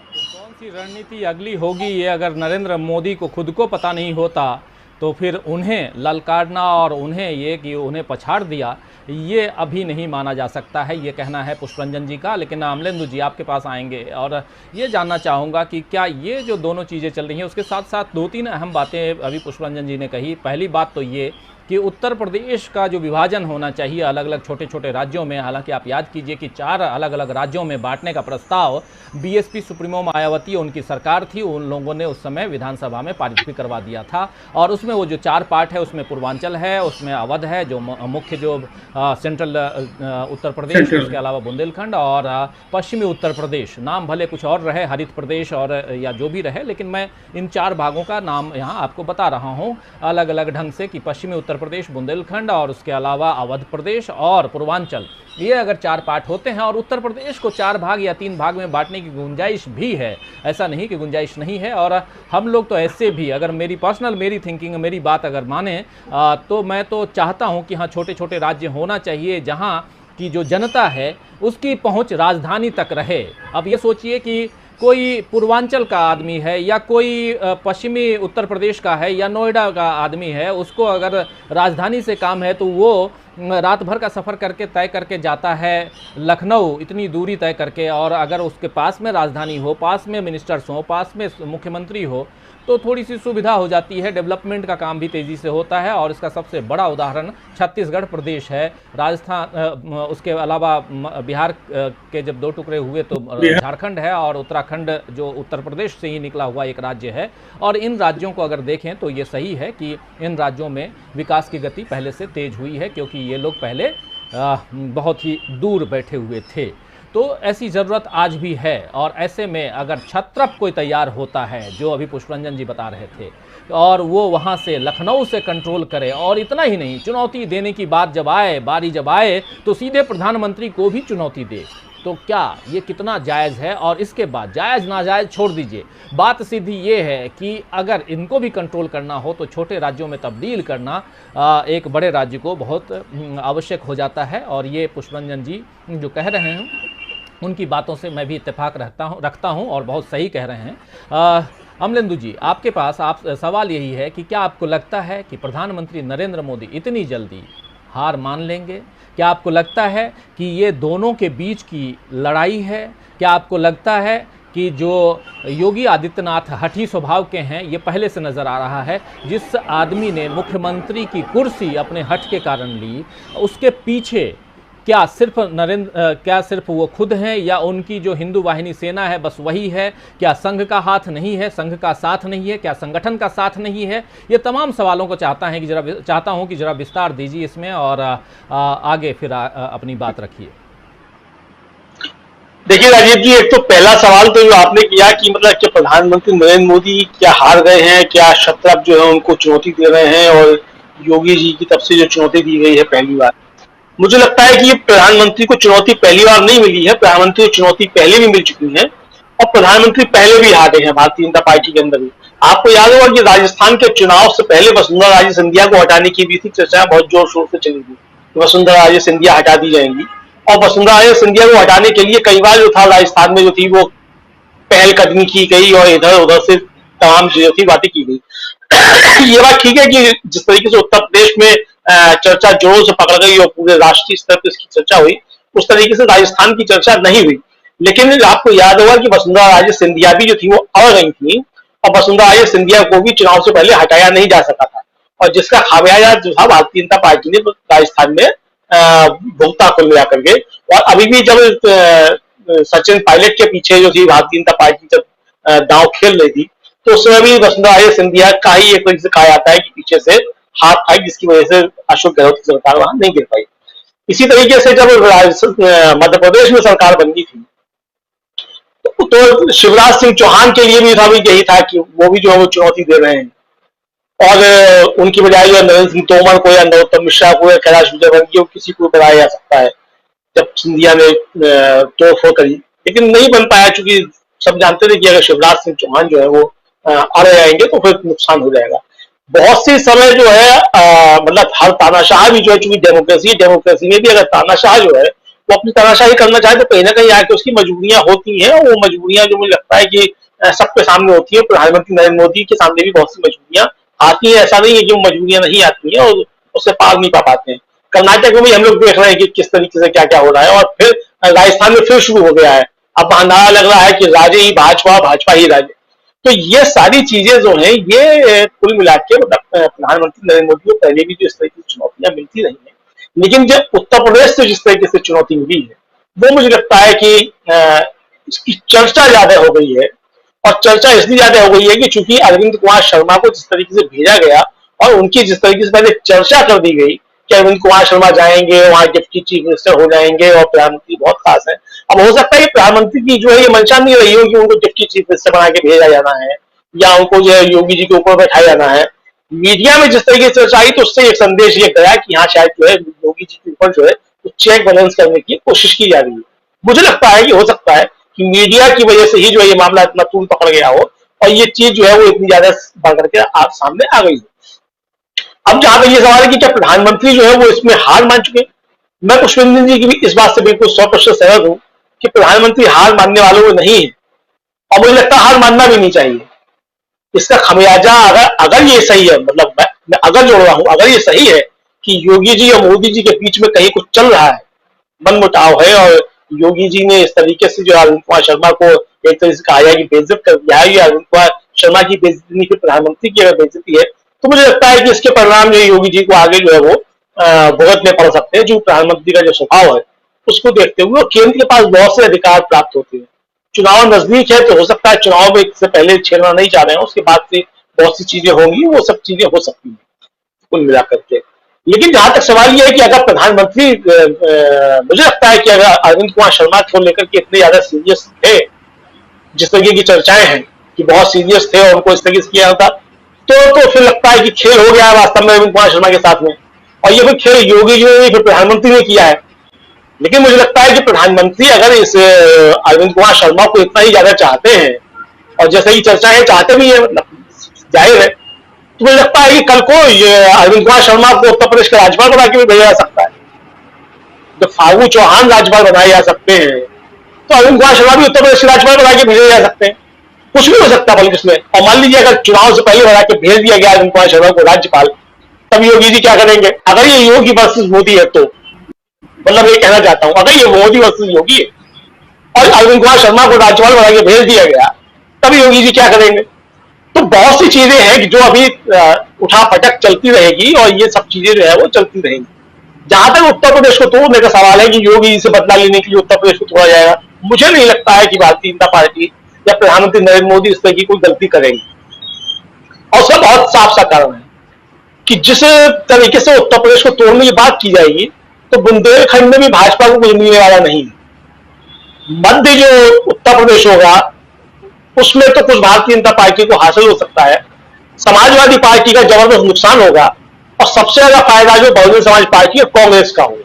तो कौन सी रणनीति अगली होगी, ये अगर नरेंद्र मोदी को खुद को पता नहीं होता तो फिर उन्हें ललकारना और उन्हें ये कि उन्हें पछाड़ दिया, ये अभी नहीं माना जा सकता है, ये कहना है पुष्परंजन जी का। लेकिन अमलेंदु जी आपके पास आएंगे और ये जानना चाहूँगा कि क्या ये जो दोनों चीज़ें चल रही हैं, उसके साथ साथ 2-3 अहम बातें अभी पुष्परंजन जी ने कही। पहली बात तो ये कि उत्तर प्रदेश का जो विभाजन होना चाहिए अलग अलग छोटे छोटे राज्यों में, हालांकि आप याद कीजिए कि 4 अलग अलग राज्यों में बांटने का प्रस्ताव बीएसपी सुप्रीमो मायावती उनकी सरकार थी, उन लोगों ने उस समय विधानसभा में पारित भी करवा दिया था। और उसमें वो जो 4 पार्ट है, उसमें पूर्वांचल है, उसमें अवध है जो मुख्य जो सेंट्रल उत्तर प्रदेश, उसके अलावा बुंदेलखंड और पश्चिमी उत्तर प्रदेश, नाम भले कुछ और रहे, हरित प्रदेश और या जो भी रहे, लेकिन मैं इन 4 भागों का नाम यहाँ आपको बता रहा हूँ अलग अलग ढंग से कि पश्चिमी उत्तर प्रदेश, बुंदेलखंड और उसके अलावा अवध प्रदेश और पूर्वांचल, ये अगर 4 पार्ट होते हैं और उत्तर प्रदेश को 4 भाग या 3 भाग में बांटने की गुंजाइश भी है, ऐसा नहीं कि गुंजाइश नहीं है। और हम लोग तो ऐसे भी, अगर मेरी थिंकिंग, मेरी बात अगर माने तो मैं तो चाहता हूं कि हाँ छोटे छोटे राज्य होना चाहिए जहां की जो जनता है उसकी पहुंच राजधानी तक रहे। अब ये सोचिए कि कोई पूर्वांचल का आदमी है या कोई पश्चिमी उत्तर प्रदेश का है या नोएडा का आदमी है, उसको अगर राजधानी से काम है तो वो रात भर का सफ़र करके तय करके जाता है लखनऊ, इतनी दूरी तय करके। और अगर उसके पास में राजधानी हो, पास में मिनिस्टर्स हो, पास में मुख्यमंत्री हो, तो थोड़ी सी सुविधा हो जाती है, डेवलपमेंट का काम भी तेज़ी से होता है। और इसका सबसे बड़ा उदाहरण छत्तीसगढ़ प्रदेश है, राजस्थान, उसके अलावा बिहार के जब 2 टुकड़े हुए तो झारखंड है, और उत्तराखंड जो उत्तर प्रदेश से ही निकला हुआ एक राज्य है। और इन राज्यों को अगर देखें तो ये सही है कि इन राज्यों में विकास की गति पहले से तेज हुई है, क्योंकि ये लोग पहले बहुत ही दूर बैठे हुए थे। तो ऐसी ज़रूरत आज भी है। और ऐसे में अगर छत्रप कोई तैयार होता है, जो अभी पुष्परंजन जी बता रहे थे, और वो वहाँ से लखनऊ से कंट्रोल करे, और इतना ही नहीं, चुनौती देने की बात जब आए, बारी जब आए, तो सीधे प्रधानमंत्री को भी चुनौती दे, तो क्या ये कितना जायज़ है। और इसके बाद जायज़ नाजायज़ छोड़ दीजिए, बात सीधी ये है कि अगर इनको भी कंट्रोल करना हो तो छोटे राज्यों में तब्दील करना एक बड़े राज्य को बहुत आवश्यक हो जाता है। और ये पुष्परंजन जी जो कह रहे हैं उनकी बातों से मैं भी इत्तेफाक रखता हूं और बहुत सही कह रहे हैं। अमलेंदु जी, आपके पास सवाल यही है कि क्या आपको लगता है कि प्रधानमंत्री नरेंद्र मोदी इतनी जल्दी हार मान लेंगे? क्या आपको लगता है कि ये दोनों के बीच की लड़ाई है? क्या आपको लगता है कि जो योगी आदित्यनाथ हठी स्वभाव के हैं, ये पहले से नज़र आ रहा है, जिस आदमी ने मुख्यमंत्री की कुर्सी अपने हठ के कारण ली, उसके पीछे क्या सिर्फ वो खुद हैं, या उनकी जो हिंदू वाहिनी सेना है बस वही है? क्या संघ का हाथ नहीं है, संघ का साथ नहीं है? क्या संगठन का साथ नहीं है? ये तमाम सवालों को चाहता हूं कि जरा विस्तार दीजिए इसमें, और आगे फिर अपनी बात रखिए। देखिए राजीव जी, एक तो पहला सवाल तो जो आपने किया कि मतलब कि प्रधानमंत्री नरेंद्र मोदी क्या हार गए हैं, क्या छत्रप जो है उनको चुनौती दे रहे हैं, और योगी जी की तरफ से जो चुनौती दी गई है पहली बार, मुझे लगता है कि ये प्रधानमंत्री को चुनौती पहली बार नहीं मिली है। प्रधानमंत्री को चुनौती पहले भी मिल चुकी है, और प्रधानमंत्री पहले भी हारे हैं भारतीय जनता पार्टी के अंदर भी। आपको याद होगा कि राजस्थान के चुनाव से पहले वसुंधरा राजे सिंधिया को हटाने की भी थी चर्चा, बहुत जोर शोर से चली थी। वसुंधरा राजे सिंधिया हटा दी जाएंगी, और वसुंधरा राजे सिंधिया को हटाने के लिए कई बार जो था राजस्थान में जो थी वो पहलकदमी की गई और इधर उधर से तमाम चीजों की बातें की गई। ये बात ठीक है कि जिस तरीके से उत्तर प्रदेश में चर्चा जोरों से पकड़ गई और पूरे राष्ट्रीय स्तर पर इसकी चर्चा हुई, उस तरीके से राजस्थान की चर्चा नहीं हुई। लेकिन आपको याद होगा कि वसुंधरा राजे सिंधिया भी जो थी वो अड़ गई थी, और वसुंधरा राजे सिंधिया को भी चुनाव से पहले हटाया नहीं जा सका था, और जिसका खामियाजा जो था भारतीय जनता पार्टी ने राजस्थान में भुगता कुल मिलाकर के। और अभी भी जब सचिन पायलट के पीछे जो थी भारतीय जनता पार्टी जब दांव खेल रही थी, तो उस समय भी वसुंधरा राजे सिंधिया का ही एक तरीके से कहा जाता है कि पीछे से हाथ था, जिसकी वजह से अशोक गहलोत की सरकार वहां नहीं गिर पाई। इसी तरीके से जब मध्य प्रदेश में सरकार बनी थी, तो शिवराज सिंह चौहान के लिए भी था भी यही था कि वो भी जो है वो चुनौती दे रहे हैं, और उनकी बजाय जो नरेंद्र सिंह तोमर को या नरोत्तम मिश्रा को या कैलाश विजयवर्गीय को किसी को कराया जा सकता है, जब सिंधिया ने तोड़फोड़ करी, लेकिन नहीं बन पाया, चूंकि सब जानते थे कि अगर शिवराज सिंह चौहान जो है वो अड़ जाएंगे तो फिर नुकसान हो जाएगा। बहुत सी समय जो है मतलब हर तानाशाह भी जो है, चूंकि डेमोक्रेसी में भी अगर तानाशाह जो है वो अपनी तानाशाही करना चाहे तो कहीं ना कहीं आके उसकी मजबूरियां होती हैं, और वो मजबूरियां जो मुझे लगता है कि सबके सामने होती है। प्रधानमंत्री नरेंद्र मोदी के सामने भी बहुत सी मजबूरियां आती है, ऐसा नहीं है कि वो मजबूरियां नहीं आती हैं और उससे पार नहीं पा पाते हैं। कर्नाटक में भी हम लोग देख रहे हैं कि किस तरीके से क्या क्या हो रहा है, और फिर राजस्थान में फिर शुरू हो गया है। अब नारा लग रहा है कि राजे ही भाजपा, भाजपा ही राजे। तो ये सारी चीजें जो हैं ये कुल मिला के मतलब प्रधानमंत्री नरेंद्र मोदी को पहले भी जो इस तरीके की चुनौतियां मिलती रही हैं, लेकिन जब उत्तर प्रदेश से जिस तरीके से चुनौती मिली है, वो मुझे लगता है कि इसकी चर्चा ज्यादा हो गई है। और चर्चा इसलिए ज्यादा हो गई है कि चूंकि अरविंद कुमार शर्मा को जिस तरीके से भेजा गया और उनकी जिस तरीके से पहले चर्चा कर दी गई कि अरविंद कुमार शर्मा जाएंगे, वहां डिप्टी चीफ मिनिस्टर हो जाएंगे और प्रधानमंत्री बहुत खास है। अब हो सकता है कि प्रधानमंत्री की जो है ये मंशा नहीं रही हो कि उनको डिप्टी चीफ मिनिस्टर बना के भेजा जाना है या उनको जो है योगी जी के ऊपर बैठाया जाना है। मीडिया में जिस तरीके से चर्चा आई तो उससे एक संदेश ये गया कि यहाँ शायद जो है योगी जी के ऊपर जो है तो चेक बैलेंस करने की कोशिश की जा रही है। मुझे लगता है कि हो सकता है कि मीडिया की वजह से ही जो है ये मामला इतना तूल पकड़ गया हो और ये चीज जो है वो इतनी ज्यादा बढ़ करके आप सामने आ गई हो। अब जहां तक ये सवाल है कि क्या प्रधानमंत्री जो है वो इसमें हार मान चुके, मैं पुष्पेंद्र जी की भी इस बात से बिल्कुल 100% सहमत हूं कि प्रधानमंत्री हार मानने वालों को नहीं है, और मुझे लगता है हार मानना भी नहीं चाहिए। इसका खमियाजा अगर ये सही है, मतलब मैं अगर जोड़ रहा हूं, अगर ये सही है कि योगी जी और मोदी जी के बीच में कहीं कुछ चल रहा है, मनमुटाव है, और योगी जी ने इस तरीके से जो अरविंद कुमार शर्मा को एक तरीके से कहा है कि बेइज्जत कर दिया है, या अरविंद कुमार शर्मा की बेइज्जती नहीं, प्रधानमंत्री की अगर बेइज्जती है, तो मुझे लगता है कि इसके परिणाम जो योगी जी को आगे जो है वो भुगतने पड़ सकते हैं। जो प्रधानमंत्री का जो स्वभाव है उसको देखते हुए, और केंद्र के पास बहुत से अधिकार प्राप्त होते हैं। चुनाव नजदीक है तो हो सकता है चुनाव में से पहले छेड़ना नहीं चाह रहे हैं, उसके बाद से बहुत सी चीजें होंगी, वो सब चीजें हो सकती हैं कुल मिलाकर के। लेकिन जहां तक सवाल यह है कि अगर प्रधानमंत्री मुझे लगता है कि अगर अरविंद कुमार शर्मा को लेकर के इतने ज्यादा सीरियस थे, जिस तरीके की चर्चाएं हैं कि बहुत सीरियस थे और उनको इस तरीके से किया था, तो फिर लगता है कि खेल हो गया है वास्तव में अरविंद कुमार शर्मा के साथ में, और ये फिर खेल योगी जी ने फिर प्रधानमंत्री ने किया है। लेकिन मुझे लगता है कि प्रधानमंत्री अगर इस अरविंद कुमार शर्मा को इतना ही ज्यादा चाहते हैं, और जैसे ही चर्चाएं चाहते भी है, मतलब जाहिर है, तो मुझे लगता है कि कल को अरविंद कुमार शर्मा को उत्तर प्रदेश का राज्यपाल बना के भी भेजा जा सकता है। जब फागू चौहान राज्यपाल बनाए जा सकते हैं तो अरविंद कुमार शर्मा भी उत्तर प्रदेश के राज्यपाल बना के भेजे जा सकते हैं। कुछ भी हो सकता है बल्कि इसमें। और मान लीजिए अगर चुनाव से पहले बना के भेज दिया गया अरविंद कुमार शर्मा को राज्यपाल, तब योगी जी क्या करेंगे? अगर ये योगी वर्सेस मोदी है तो, मतलब ये कहना चाहता हूं, अगर ये मोदी वर्सेस योगी है और अरविंद कुमार शर्मा को राज्यपाल बना के भेज दिया गया, तब योगी जी क्या करेंगे? तो बहुत सी चीजें हैं कि जो अभी उठा पटक चलती रहेगी, और ये सब चीजें जो है वो चलती रहेंगी। जहां तक उत्तर प्रदेश को तोड़ने का सवाल है कि योगी जी से बदला लेने के लिए उत्तर प्रदेश को तोड़ा जाएगा, मुझे नहीं लगता है कि भारतीय जनता पार्टी या प्रधानमंत्री नरेंद्र मोदी इस तरह की कोई गलती करेंगे। और उसका बहुत साफ सा कारण है कि जिस तरीके से उत्तर प्रदेश को तोड़ने की बात की जाएगी, तो बुंदेलखंड में भी भाजपा को कुछ मिलने वाला नहीं है। मध्य जो उत्तर प्रदेश होगा उसमें तो कुछ भारतीय जनता पार्टी को हासिल हो सकता है, समाजवादी पार्टी का जबरदस्त नुकसान होगा, और सबसे ज्यादा फायदा जो बहुजन समाज पार्टी और कांग्रेस का होगा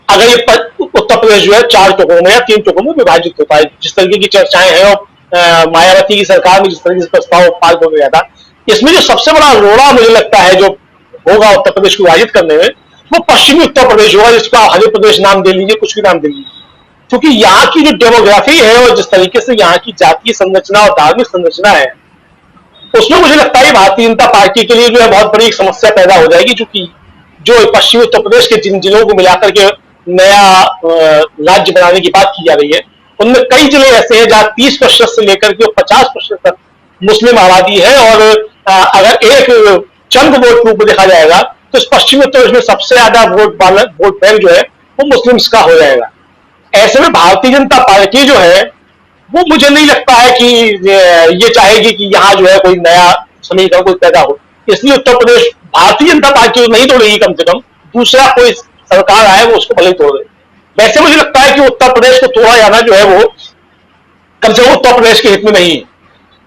अगर ये उत्तर प्रदेश जो है 4 टुकड़ों में या 3 टुकड़ों में विभाजित होता है, जिस तरीके की चर्चाएं हैं और मायावती की सरकार में जिस तरीके से प्रस्ताव पास हो गया था, इसमें जो सबसे बड़ा रोड़ा मुझे लगता है जो होगा उत्तर प्रदेश को विभाजित करने में, वो पश्चिमी उत्तर प्रदेश होगा, जिसका हरित प्रदेश नाम दे लीजिए, कुछ भी नाम दे लीजिए। क्योंकि यहाँ की जो डेमोग्राफी है और जिस तरीके से यहाँ की जातीय संरचना और धार्मिक संरचना है, उसमें मुझे लगता है भारतीय जनता पार्टी के लिए जो है बहुत बड़ी समस्या पैदा हो जाएगी। क्योंकि जो पश्चिमी उत्तर प्रदेश के जिन जिलों को मिलाकर के नया राज्य बनाने की बात की जा रही है, उनमें कई जिले ऐसे हैं जहां 30% से लेकर के 50% तक मुस्लिम आबादी है। और अगर एक चंद वोट के ऊपर देखा जाएगा तो इस पश्चिमी उत्तर प्रदेश में सबसे ज्यादा वोट बैंक जो है वो मुस्लिम्स का हो जाएगा। ऐसे में भारतीय जनता पार्टी जो है वो मुझे नहीं लगता है कि ये चाहेगी कि यहाँ जो है कोई नया समीकरण कोई पैदा हो। इसलिए उत्तर प्रदेश भारतीय जनता पार्टी को नहीं तोड़ेगी, कम से कम दूसरा कोई सरकार आए वो उसको भले ही तोड़ दे। वैसे मुझे लगता है कि उत्तर प्रदेश को तोड़ा जाना जो है वो कम से कम उत्तर प्रदेश के हित में नहीं है।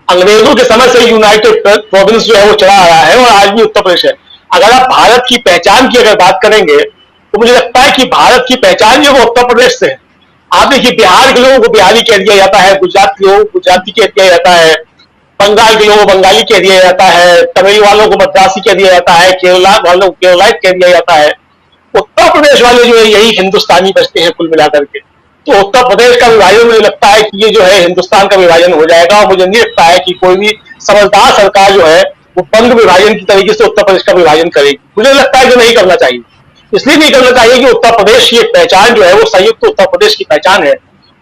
अंग्रेजों के समय से यूनाइटेड प्रोविंस जो है वो चला आ रहा है और आज भी उत्तर प्रदेश है। अगर आप भारत की पहचान की अगर बात करेंगे तो मुझे लगता है कि भारत की पहचान जो है वो उत्तर प्रदेश से है। आप देखिए, बिहार के लोगों को बिहारी कह दिया जाता है, गुजरात के लोगों को गुजराती कह दिया जाता है, बंगाल के लोगों को बंगाली कह दिया जाता है, तमिल वालों को मद्रासी कह दिया जाता है, केरला वालों को केरलाइट कह दिया जाता है। उत्तर प्रदेश वाले जो है यही हिंदुस्तानी बचते हैं कुल मिलाकर के। तो उत्तर प्रदेश का विभाजन मुझे लगता है कि ये जो है हिंदुस्तान का विभाजन हो जाएगा। और मुझे नहीं लगता है कि कोई भी समझदार सरकार जो है वो बंग विभाजन की तरीके से उत्तर प्रदेश का विभाजन करेगी। मुझे लगता है कि नहीं करना चाहिए। इसलिए नहीं करना चाहिए कि उत्तर प्रदेश की एक पहचान जो है वो संयुक्त उत्तर प्रदेश की पहचान है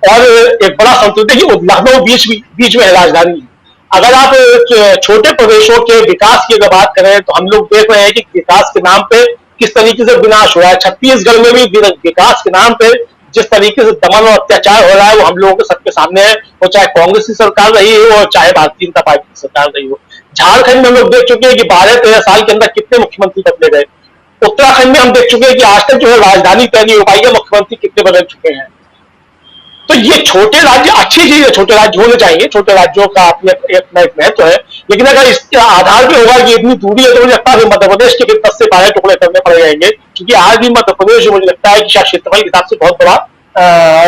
और एक बड़ा संतुलित है कि लखनऊ बीच में है, राजधानी। अगर आप छोटे प्रदेशों के विकास की अगर बात करें तो हम लोग देख रहे हैं कि विकास के नाम पे किस तरीके से विनाश हो रहा है। छत्तीसगढ़ में भी विकास के नाम पे जिस तरीके से दमन और अत्याचार हो रहा है वो हम लोगों के सबके सामने है। वो चाहे कांग्रेस की सरकार रही हो और चाहे भारतीय जनता पार्टी की सरकार रही हो। झारखंड में हम लोग देख चुके हैं कि 12-13 साल के अंदर कितने मुख्यमंत्री बदले गए। उत्तराखंड में हम देख चुके हैं कि आज तक जो है राजधानी तय नहीं हो पाई है, मुख्यमंत्री कितने बदल चुके हैं। तो ये छोटे राज्य अच्छी चीज है, छोटे राज्य होने चाहिए, छोटे राज्यों का अपने अपना एक महत्व है। लेकिन अगर इसके आधार पे होगा कि इतनी दूरी है तो मुझे लगता है मध्य प्रदेश के फिर 10 से 12 टुकड़े करने पड़ जाएंगे। क्योंकि आज भी मध्य प्रदेश मुझे लगता है कि शायद क्षेत्रफल के हिसाब से बहुत बड़ा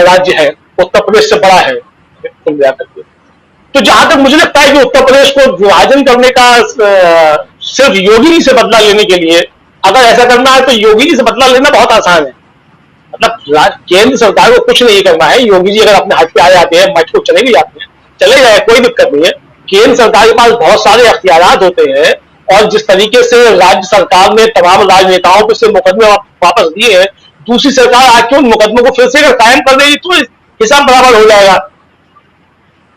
राज्य है, उत्तर प्रदेश से बड़ा है कुल मिलाकर के। तो जहां तक मुझे लगता है कि उत्तर प्रदेश को विभाजन करने का सिर्फ योगी जी से बदला लेने के लिए अगर ऐसा करना है तो योगी जी से बदला लेना बहुत आसान है। मतलब केंद्र सरकार को कुछ नहीं करना है। योगी जी अगर अपने हाथ पे आ जाते हैं, मठ को चले भी जाते हैं, चले जाए, कोई दिक्कत नहीं है। केंद्र सरकार के पास बहुत सारे अख्तियारात होते हैं और जिस तरीके से राज्य सरकार ने तमाम राजनेताओं पे से मुकदमे वापस दिए हैं, दूसरी सरकार आके उन मुकदमों को फिर से अगर कायम कर देगी तो हिसाब बराबर हो जाएगा।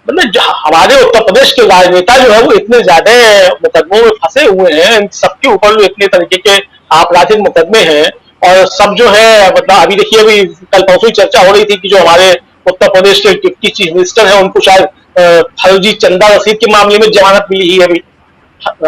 मतलब हमारे उत्तर प्रदेश के राजनेता जो है वो इतने ज्यादा मुकदमों में फंसे हुए हैं, सबके ऊपर जो इतने तरीके के आपराधिक मुकदमे हैं और सब जो है मतलब अभी देखिए, अभी कल परसों ही चर्चा हो रही थी कि जो हमारे उत्तर प्रदेश के डिप्टी चीफ मिनिस्टर हैं उनको शायद फर्जी चंदा रसीद के मामले में जमानत मिली है अभी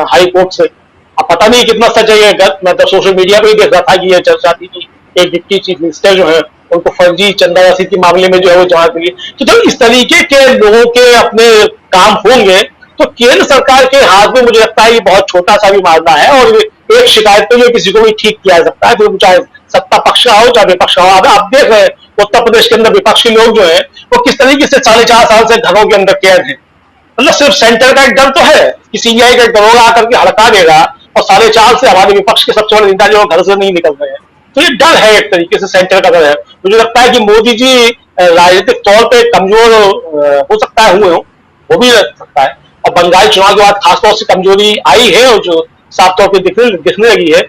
हाई कोर्ट से। अब पता नहीं कितना सच है ये, मैं तो सोशल मीडिया पे ही देख रहा था कि ये चर्चा थी कि एक डिप्टी चीफ मिनिस्टर जो है उनको फर्जी चंदा रसीद के मामले में जो है वो जमानत मिली। तो जब इस तरीके के लोगों के अपने काम होंगे तो केंद्र सरकार के हाथ में मुझे लगता है ये बहुत छोटा सा भी मामला है और एक शिकायत पे जो किसी को भी ठीक किया जा सकता है, फिर चाहे सत्ता पक्ष का हो चाहे विपक्ष का हो। अब आप देख रहे हैं उत्तर प्रदेश के अंदर विपक्षी लोग जो है वो किस तरीके से 4.5 साल से घरों के अंदर कैद है। मतलब सिर्फ सेंटर का एक डर तो है कि सीबीआई का एक दरोगा आकर के हड़का देगा और 4.5 से हमारे विपक्ष के सबसे बड़े नेता जो घर से नहीं निकल रहे हैं। तो ये डर है, एक तरीके से सेंटर का डर है। मुझे लगता है कि मोदी जी राजनीतिक तौर पर कमजोर हो सकता है, हुए हो, वो भी रह सकता है। और बंगाल चुनाव के बाद खासतौर से कमजोरी आई है और जो साफ तौर पर दिखने लगी है।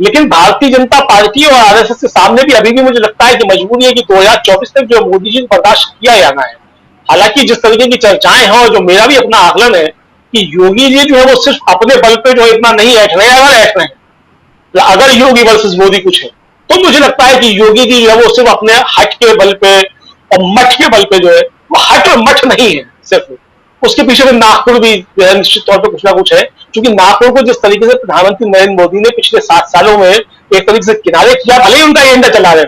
लेकिन भारतीय जनता पार्टी और आरएसएस के सामने भी अभी भी मुझे लगता है कि मजबूरी है कि 2024 तक जो मोदी जी को बर्दाश्त किया जाना है। हालांकि जिस तरीके की चर्चाएं हैं और जो मेरा भी अपना आकलन है कि योगी जी जो है वो सिर्फ अपने बल पे जो इतना नहीं ऐठ रहे हैं, अगर योगी वर्सेस मोदी कुछ है तो मुझे लगता है कि योगी जी जो है वो सिर्फ अपने हट के बल पे और मठ के बल पे जो है वो हट और मठ नहीं है, सिर्फ उसके पीछे में नागपुर भी निश्चित तौर पर कुछ ना कुछ है। क्योंकि नागपुर को जिस तरीके से प्रधानमंत्री नरेंद्र मोदी ने पिछले 7 सालों में एक तरीके से किनारे किया, भले ही उनका एजेंडा चला रहे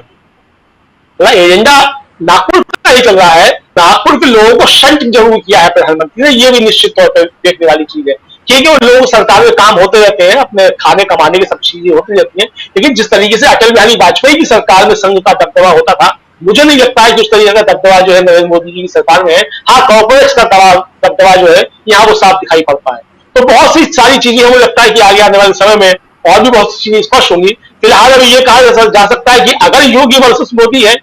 हैं, एजेंडा नागपुर का ही चल रहा है, नागपुर के लोगों को शंट जरूर किया है प्रधानमंत्री ने, ये भी निश्चित तौर पर देखने वाली चीज है। क्योंकि वो लोग सरकार में काम होते रहते हैं, अपने खाने कमाने की सब चीजें होती रहती हैं, लेकिन जिस तरीके से अटल बिहारी वाजपेयी की सरकार में संघ का दबदबा होता था मुझे नहीं लगता है कि उस तरीके का दबदबा जो है नरेंद्र मोदी जी की सरकार में है। हाँ, कॉर्पोरेट्स का दबदबा जो है यहाँ वो साफ दिखाई पड़ता है। तो बहुत सी सारी चीजें मुझे लगता है कि आगे आने वाले समय में और भी बहुत सी चीजें स्पष्ट होंगी। फिलहाल अभी ये कहा जा सकता है कि अगर योगी वर्सेस मोदी है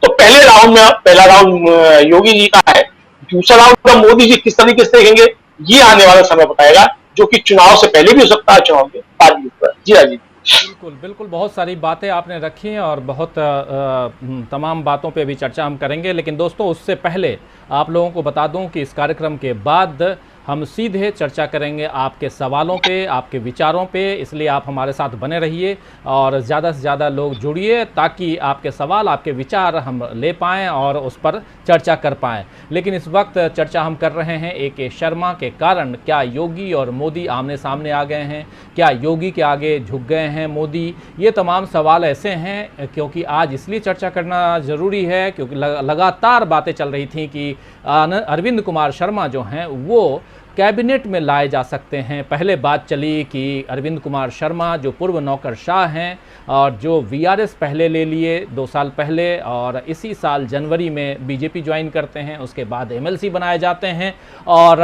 तो पहला राउंड योगी जी का है, दूसरा राउंड मोदी जी किस तरीके से देखेंगे ये आने वाला समय बताएगा, जो कि चुनाव से पहले भी हो सकता है, चुनाव के बाद भी हो सकता है। जी हाँ जी, बिल्कुल बिल्कुल, बहुत सारी बातें आपने रखी हैं और बहुत तमाम बातों पे भी चर्चा हम करेंगे। लेकिन दोस्तों, उससे पहले आप लोगों को बता दूं कि इस कार्यक्रम के बाद हम सीधे चर्चा करेंगे आपके सवालों पे, आपके विचारों पे, इसलिए आप हमारे साथ बने रहिए और ज़्यादा से ज़्यादा लोग जुड़िए ताकि आपके सवाल, आपके विचार हम ले पाएँ और उस पर चर्चा कर पाएँ। लेकिन इस वक्त चर्चा हम कर रहे हैं ए.के. शर्मा के कारण। क्या योगी और मोदी आमने सामने आ गए हैं? क्या योगी के आगे झुक गए हैं मोदी? ये तमाम सवाल ऐसे हैं क्योंकि आज इसलिए चर्चा करना ज़रूरी है क्योंकि लगातार बातें चल रही थी कि अरविंद कुमार शर्मा जो हैं वो कैबिनेट में लाए जा सकते हैं। पहले बात चली कि अरविंद कुमार शर्मा जो पूर्व नौकरशाह हैं और जो वीआरएस पहले ले लिए 2 साल पहले और इसी साल जनवरी में बीजेपी ज्वाइन करते हैं, उसके बाद एमएलसी बनाए जाते हैं। और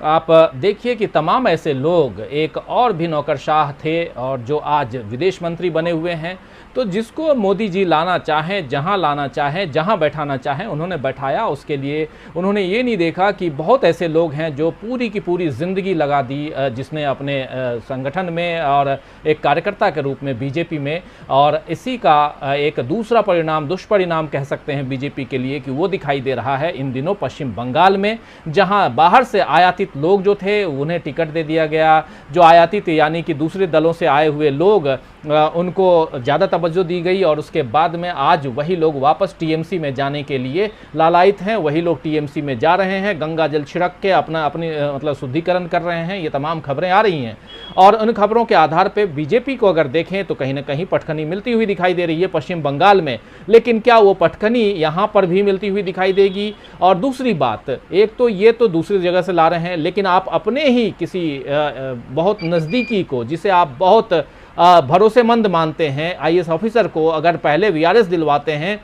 आप देखिए कि तमाम ऐसे लोग, एक और भी नौकरशाह थे और जो आज विदेश मंत्री बने हुए हैं। तो जिसको मोदी जी लाना चाहें, जहां लाना चाहें, जहां बैठाना चाहें, उन्होंने बैठाया। उसके लिए उन्होंने ये नहीं देखा कि बहुत ऐसे लोग हैं जो पूरी की पूरी ज़िंदगी लगा दी जिसने अपने संगठन में और एक कार्यकर्ता के रूप में बीजेपी में। और इसी का एक दूसरा परिणाम, दुष्परिणाम कह सकते हैं बीजेपी के लिए, कि वो दिखाई दे रहा है इन दिनों पश्चिम बंगाल में, जहाँ बाहर से आयातित लोग जो थे उन्हें टिकट दे दिया गया। जो आयातित यानी कि दूसरे दलों से आए हुए लोग, उनको ज़्यादा तवज्जो दी गई और उसके बाद में आज वही लोग वापस टीएमसी में जाने के लिए लालायित हैं। वही लोग टीएमसी में जा रहे हैं, गंगा जल छिड़क के अपनी मतलब शुद्धिकरण कर रहे हैं। ये तमाम खबरें आ रही हैं और उन खबरों के आधार पे बीजेपी को अगर देखें तो कहीं ना कहीं पटखनी मिलती हुई दिखाई दे रही है पश्चिम बंगाल में। लेकिन क्या वो पटखनी यहाँ पर भी मिलती हुई दिखाई देगी? और दूसरी बात, एक तो ये तो दूसरी जगह से ला रहे हैं, लेकिन आप अपने ही किसी बहुत नज़दीकी को, जिसे आप बहुत भरोसेमंद मानते हैं, आईएएस ऑफिसर को अगर पहले वीआरएस दिलवाते हैं,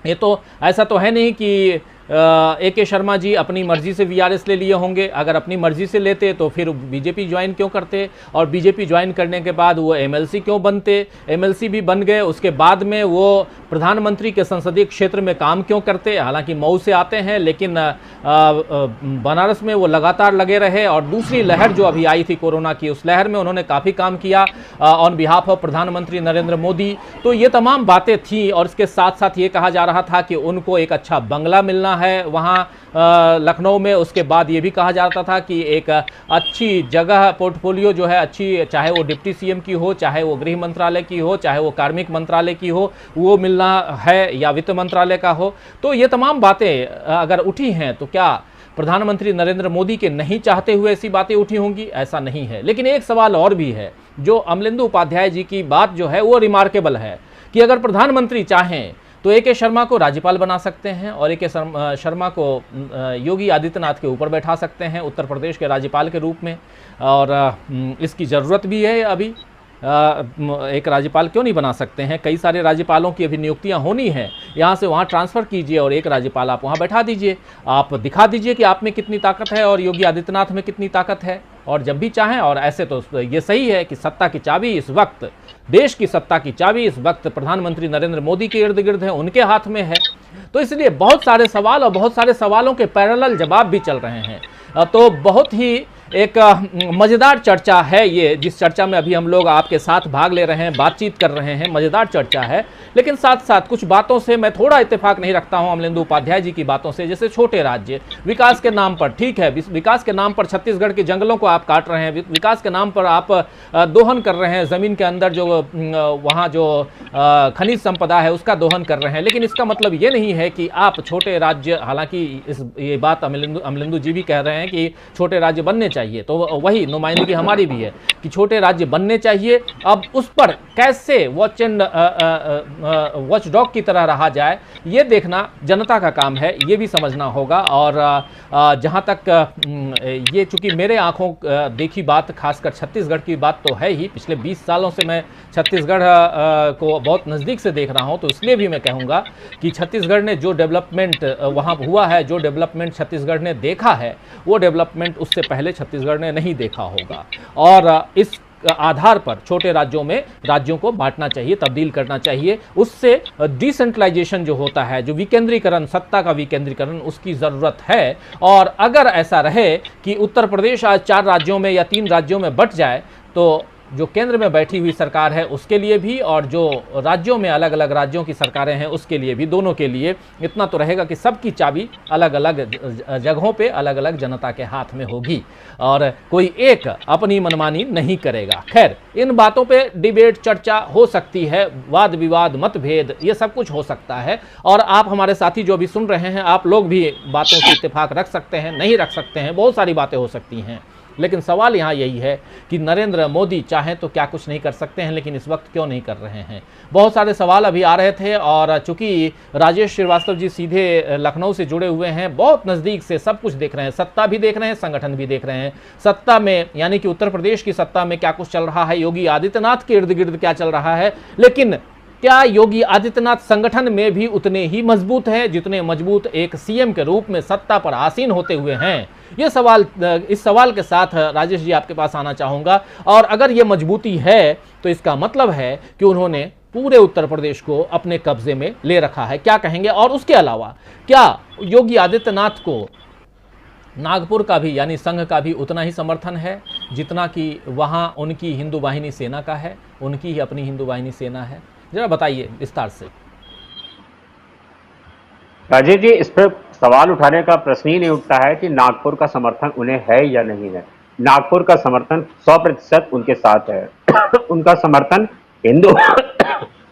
ये तो ऐसा तो है नहीं कि ए.के. शर्मा जी अपनी मर्जी से वीआरएस ले लिए होंगे। अगर अपनी मर्जी से लेते तो फिर बीजेपी ज्वाइन क्यों करते, और बीजेपी ज्वाइन करने के बाद वो एमएलसी क्यों बनते? एमएलसी भी बन गए, उसके बाद में वो प्रधानमंत्री के संसदीय क्षेत्र में काम क्यों करते? हालांकि मऊ से आते हैं, लेकिन बनारस में वो लगातार लगे रहे। और दूसरी लहर जो अभी आई थी कोरोना की, उस लहर में उन्होंने काफ़ी काम किया ऑन बिहाफ ऑफ प्रधानमंत्री नरेंद्र मोदी। तो ये तमाम बातें थी और इसके साथ साथ ये कहा जा रहा था कि उनको एक अच्छा बंगला मिलना है वहाँ लखनऊ में। उसके बाद ये भी कहा जाता था कि एक अच्छी जगह, पोर्टफोलियो जो है अच्छी, चाहे वो डिप्टी सीएम की हो, चाहे वो गृह मंत्रालय की हो, चाहे वो कार्मिक मंत्रालय की हो, वो मिलना है, या वित्त मंत्रालय का हो। तो ये तमाम बातें अगर उठी हैं तो क्या प्रधानमंत्री नरेंद्र मोदी के नहीं चाहते हुए ऐसी बातें उठी होंगी? ऐसा नहीं है। लेकिन एक सवाल और भी है, जो अमलेंदु उपाध्याय जी की बात जो है वो रिमार्केबल है कि अगर प्रधानमंत्री चाहें तो ए.के. शर्मा को राज्यपाल बना सकते हैं और ए.के. शर्मा को योगी आदित्यनाथ के ऊपर बैठा सकते हैं उत्तर प्रदेश के राज्यपाल के रूप में। और इसकी ज़रूरत भी है अभी। एक राज्यपाल क्यों नहीं बना सकते हैं? कई सारे राज्यपालों की अभी नियुक्तियां होनी है, यहाँ से वहाँ ट्रांसफ़र कीजिए और एक राज्यपाल आप वहाँ बैठा दीजिए। आप दिखा दीजिए कि आप में कितनी ताकत है और योगी आदित्यनाथ में कितनी ताकत है। और जब भी चाहें, और ऐसे तो ये सही है कि सत्ता की चाबी इस वक्त, देश की सत्ता की चाबी इस वक्त प्रधानमंत्री नरेंद्र मोदी के इर्द गिर्द है, उनके हाथ में है। तो इसलिए बहुत सारे सवाल और बहुत सारे सवालों के पैरेलल जवाब भी चल रहे हैं। तो बहुत ही एक मज़ेदार चर्चा है ये, जिस चर्चा में अभी हम लोग आपके साथ भाग ले रहे हैं, बातचीत कर रहे हैं। मज़ेदार चर्चा है, लेकिन साथ साथ कुछ बातों से मैं थोड़ा इत्तेफाक नहीं रखता हूं अमलेंदु उपाध्याय जी की बातों से। जैसे छोटे राज्य, विकास के नाम पर, ठीक है, विकास के नाम पर छत्तीसगढ़ के जंगलों को आप काट रहे हैं, विकास के नाम पर आप दोहन कर रहे हैं, ज़मीन के अंदर जो वहाँ जो खनिज संपदा है उसका दोहन कर रहे हैं। लेकिन इसका मतलब ये नहीं है कि आप छोटे राज्य, हालांकि ये बात अमलेंदु जी भी कह रहे हैं कि छोटे राज्य बनने चाहिए। तो वही नुमाइंदगी हमारी भी है कि छोटे राज्य बनने चाहिए। अब उस पर कैसे वॉच डॉग की तरह रहा जाए, ये देखना जनता का काम है, ये भी समझना होगा। और जहाँ तक ये चूंकि मेरे आंखों देखी बात, खासकर छत्तीसगढ़ की बात तो है ही, पिछले 20 सालों से मैं छत्तीसगढ़ को बहुत नज़दीक से देख रहा हूँ, तो इसलिए भी मैं कहूँगा कि छत्तीसगढ़ ने जो डेवलपमेंट वहाँ हुआ है, जो डेवलपमेंट छत्तीसगढ़ ने देखा है, वो डेवलपमेंट उससे पहले छत्तीसगढ़ ने नहीं देखा होगा। और इस आधार पर छोटे राज्यों में राज्यों को बांटना चाहिए, तब्दील करना चाहिए। उससे डिसेंट्रलाइजेशन जो होता है, जो विकेंद्रीकरण, सत्ता का विकेंद्रीकरण, उसकी ज़रूरत है। और अगर ऐसा रहे कि उत्तर प्रदेश आज 4 राज्यों में या 3 राज्यों में बंट जाए, तो जो केंद्र में बैठी हुई सरकार है उसके लिए भी, और जो राज्यों में अलग अलग राज्यों की सरकारें हैं उसके लिए भी, दोनों के लिए इतना तो रहेगा कि सबकी चाबी अलग अलग जगहों पे अलग अलग जनता के हाथ में होगी और कोई एक अपनी मनमानी नहीं करेगा। खैर, इन बातों पे डिबेट, चर्चा हो सकती है, वाद विवाद, मतभेद, ये सब कुछ हो सकता है। और आप हमारे साथी जो भी सुन रहे हैं, आप लोग भी बातों से इत्तेफाक रख सकते हैं, नहीं रख सकते हैं, बहुत सारी बातें हो सकती हैं। लेकिन सवाल यहाँ यही है कि नरेंद्र मोदी चाहें तो क्या कुछ नहीं कर सकते हैं, लेकिन इस वक्त क्यों नहीं कर रहे हैं। बहुत सारे सवाल अभी आ रहे थे, और चूंकि राजेश श्रीवास्तव जी सीधे लखनऊ से जुड़े हुए हैं, बहुत नज़दीक से सब कुछ देख रहे हैं, सत्ता भी देख रहे हैं, संगठन भी देख रहे हैं। सत्ता में यानी कि उत्तर प्रदेश की सत्ता में क्या कुछ चल रहा है, योगी आदित्यनाथ के इर्द गिर्द क्या चल रहा है, लेकिन क्या योगी आदित्यनाथ संगठन में भी उतने ही मजबूत हैं जितने मजबूत एक सीएम के रूप में सत्ता पर आसीन होते हुए हैं? ये सवाल, इस सवाल के साथ राजेश जी आपके पास आना चाहूँगा। और अगर ये मजबूती है तो इसका मतलब है कि उन्होंने पूरे उत्तर प्रदेश को अपने कब्जे में ले रखा है, क्या कहेंगे? और उसके अलावा क्या योगी आदित्यनाथ को नागपुर का भी यानी संघ का भी उतना ही समर्थन है जितना कि वहाँ उनकी हिंदू वाहिनी सेना का है? उनकी ही अपनी हिंदू वाहिनी सेना है, जरा बताइए विस्तार से। राजीव जी, इस पर सवाल उठाने का प्रश्न ही नहीं उठता है कि नागपुर का समर्थन उन्हें है या नहीं है। नागपुर का समर्थन 100% उनके साथ है। उनका समर्थन हिंदू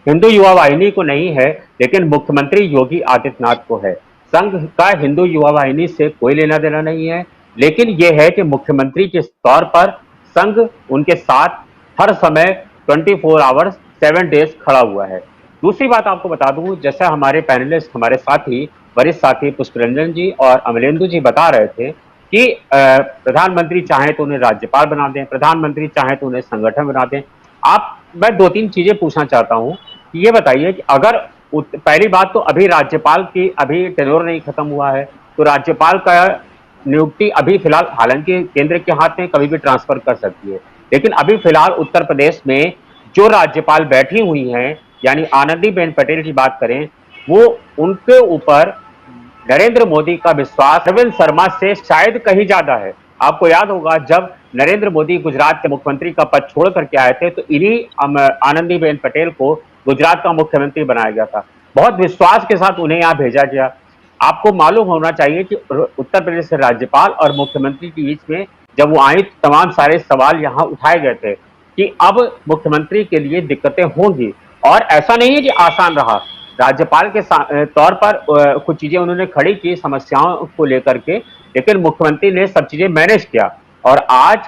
हिंदू युवा वाहिनी को नहीं है, लेकिन मुख्यमंत्री योगी आदित्यनाथ को है। संघ का हिंदू युवा वाहिनी से कोई लेना देना नहीं है, लेकिन यह है कि मुख्यमंत्री के तौर पर संघ उनके साथ हर समय 24 आवर्स 7 डेज खड़ा हुआ है। दूसरी बात आपको बता दूं, जैसा हमारे पैनलिस्ट, हमारे साथी, वरिष्ठ साथी पुष्परंजन जी और अमलेंदु जी बता रहे थे कि प्रधानमंत्री चाहे तो उन्हें राज्यपाल बना दें, प्रधानमंत्री चाहे तो उन्हें संगठन बना दें। मैं 2-3 चीजें पूछना चाहता हूं कि ये बताइए कि अगर पहली बात तो अभी राज्यपाल की अभी टेन्योर नहीं खत्म हुआ है, तो राज्यपाल का नियुक्ति अभी फिलहाल, हालांकि केंद्र के हाथ में कभी भी ट्रांसफर कर सकती है, लेकिन अभी फिलहाल उत्तर प्रदेश में जो राज्यपाल बैठी हुई हैं, यानी आनंदीबेन पटेल की बात करें, वो उनके ऊपर नरेंद्र मोदी का विश्वास अरविंद शर्मा से शायद कहीं ज्यादा है। आपको याद होगा जब नरेंद्र मोदी गुजरात के मुख्यमंत्री का पद छोड़ करके आए थे, तो इन्हीं आनंदीबेन पटेल को गुजरात का मुख्यमंत्री बनाया गया था। बहुत विश्वास के साथ उन्हें यहाँ भेजा गया। आपको मालूम होना चाहिए कि उत्तर प्रदेश के राज्यपाल और मुख्यमंत्री के बीच में जब वो आई, तमाम सारे सवाल यहाँ उठाए गए थे कि अब मुख्यमंत्री के लिए दिक्कतें होंगी, और ऐसा नहीं है कि आसान रहा। राज्यपाल के तौर पर कुछ चीजें उन्होंने खड़ी की समस्याओं को लेकर के, लेकिन मुख्यमंत्री ने सब चीजें मैनेज किया। और आज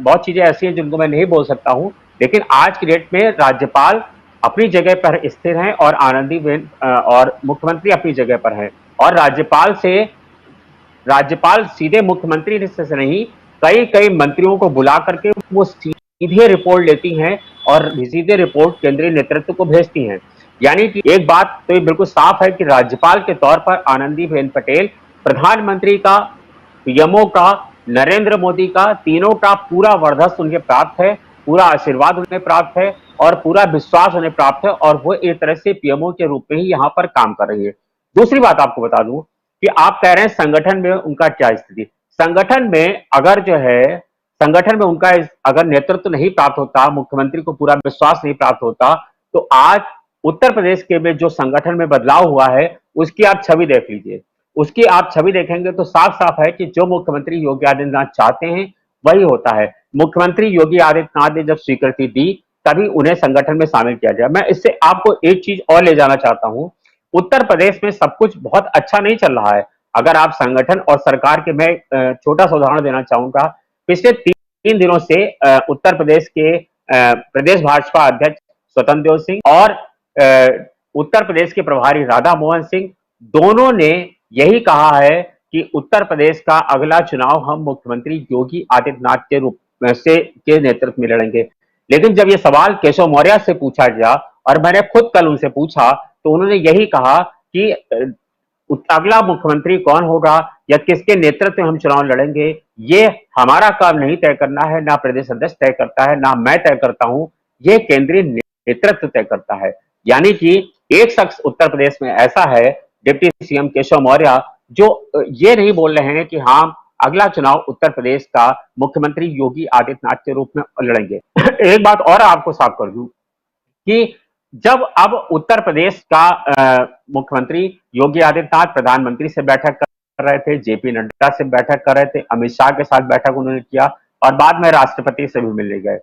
बहुत चीजें ऐसी हैं जिनको मैं नहीं बोल सकता हूं, लेकिन आज की डेट में राज्यपाल अपनी जगह पर स्थिर हैं और आनंदीबेन और मुख्यमंत्री अपनी जगह पर हैं। और राज्यपाल सीधे मुख्यमंत्री से नहीं, कई मंत्रियों को बुला करके वो सीधे रिपोर्ट लेती हैं और सीधे रिपोर्ट केंद्रीय नेतृत्व को भेजती हैं। यानी कि एक बात तो ये बिल्कुल साफ है कि राज्यपाल के तौर पर आनंदीबेन पटेल प्रधानमंत्री का, पीएमओ का, नरेंद्र मोदी का, तीनों का पूरा वर्चस्व उन्हें प्राप्त है, पूरा आशीर्वाद उन्हें प्राप्त है और पूरा विश्वास उन्हें प्राप्त है, और वो एक तरह से पीएमओ के रूप में ही यहाँ पर काम कर रही है। दूसरी बात आपको बता दूं कि आप कह रहे हैं संगठन में उनका क्या स्थिति। संगठन में अगर जो है, संगठन में उनका अगर नेतृत्व नहीं प्राप्त होता, मुख्यमंत्री को पूरा विश्वास नहीं प्राप्त होता, तो आज उत्तर प्रदेश के में जो संगठन में बदलाव हुआ है उसकी आप छवि देख लीजिए। उसकी आप छवि देखेंगे तो साफ साफ है कि जो मुख्यमंत्री योगी आदित्यनाथ चाहते हैं वही होता है। मुख्यमंत्री योगी आदित्यनाथ ने जब स्वीकृति दी तभी उन्हें संगठन में शामिल किया गया। मैं इससे आपको एक चीज और ले जाना चाहता हूं, उत्तर प्रदेश में सब कुछ बहुत अच्छा नहीं चल रहा है। अगर आप संगठन और सरकार के, मैं छोटा सा उदाहरण देना चाहूंगा पिछले 3 दिनों से उत्तर प्रदेश के प्रदेश भाजपा अध्यक्ष स्वतंत्र देव सिंह और उत्तर प्रदेश के प्रभारी राधा मोहन सिंह दोनों ने यही कहा है कि उत्तर प्रदेश का अगला चुनाव हम मुख्यमंत्री योगी आदित्यनाथ के रूप से के नेतृत्व में लड़ेंगे। लेकिन जब यह सवाल केशव मौर्य से पूछा गया और मैंने खुद कल उनसे पूछा तो उन्होंने यही कहा कि अगला मुख्यमंत्री कौन होगा या किसके नेतृत्व में हम चुनाव लड़ेंगे, ये हमारा काम नहीं तय करना है, ना प्रदेश अध्यक्ष तय करता है, ना मैं तय करता हूं, ये केंद्रीय नेतृत्व तय करता है। यानी कि एक शख्स उत्तर प्रदेश में ऐसा है, डिप्टी सीएम केशव मौर्य, जो ये नहीं बोल रहे हैं कि हम अगला चुनाव उत्तर प्रदेश का मुख्यमंत्री योगी आदित्यनाथ के रूप में लड़ेंगे। एक बात और आपको साफ कर दूं कि जब अब उत्तर प्रदेश का मुख्यमंत्री योगी आदित्यनाथ प्रधानमंत्री से बैठक कर रहे थे, जेपी नड्डा से बैठक कर रहे थे, अमित शाह के साथ बैठक उन्होंने किया और बाद में राष्ट्रपति से भी मिलने गए,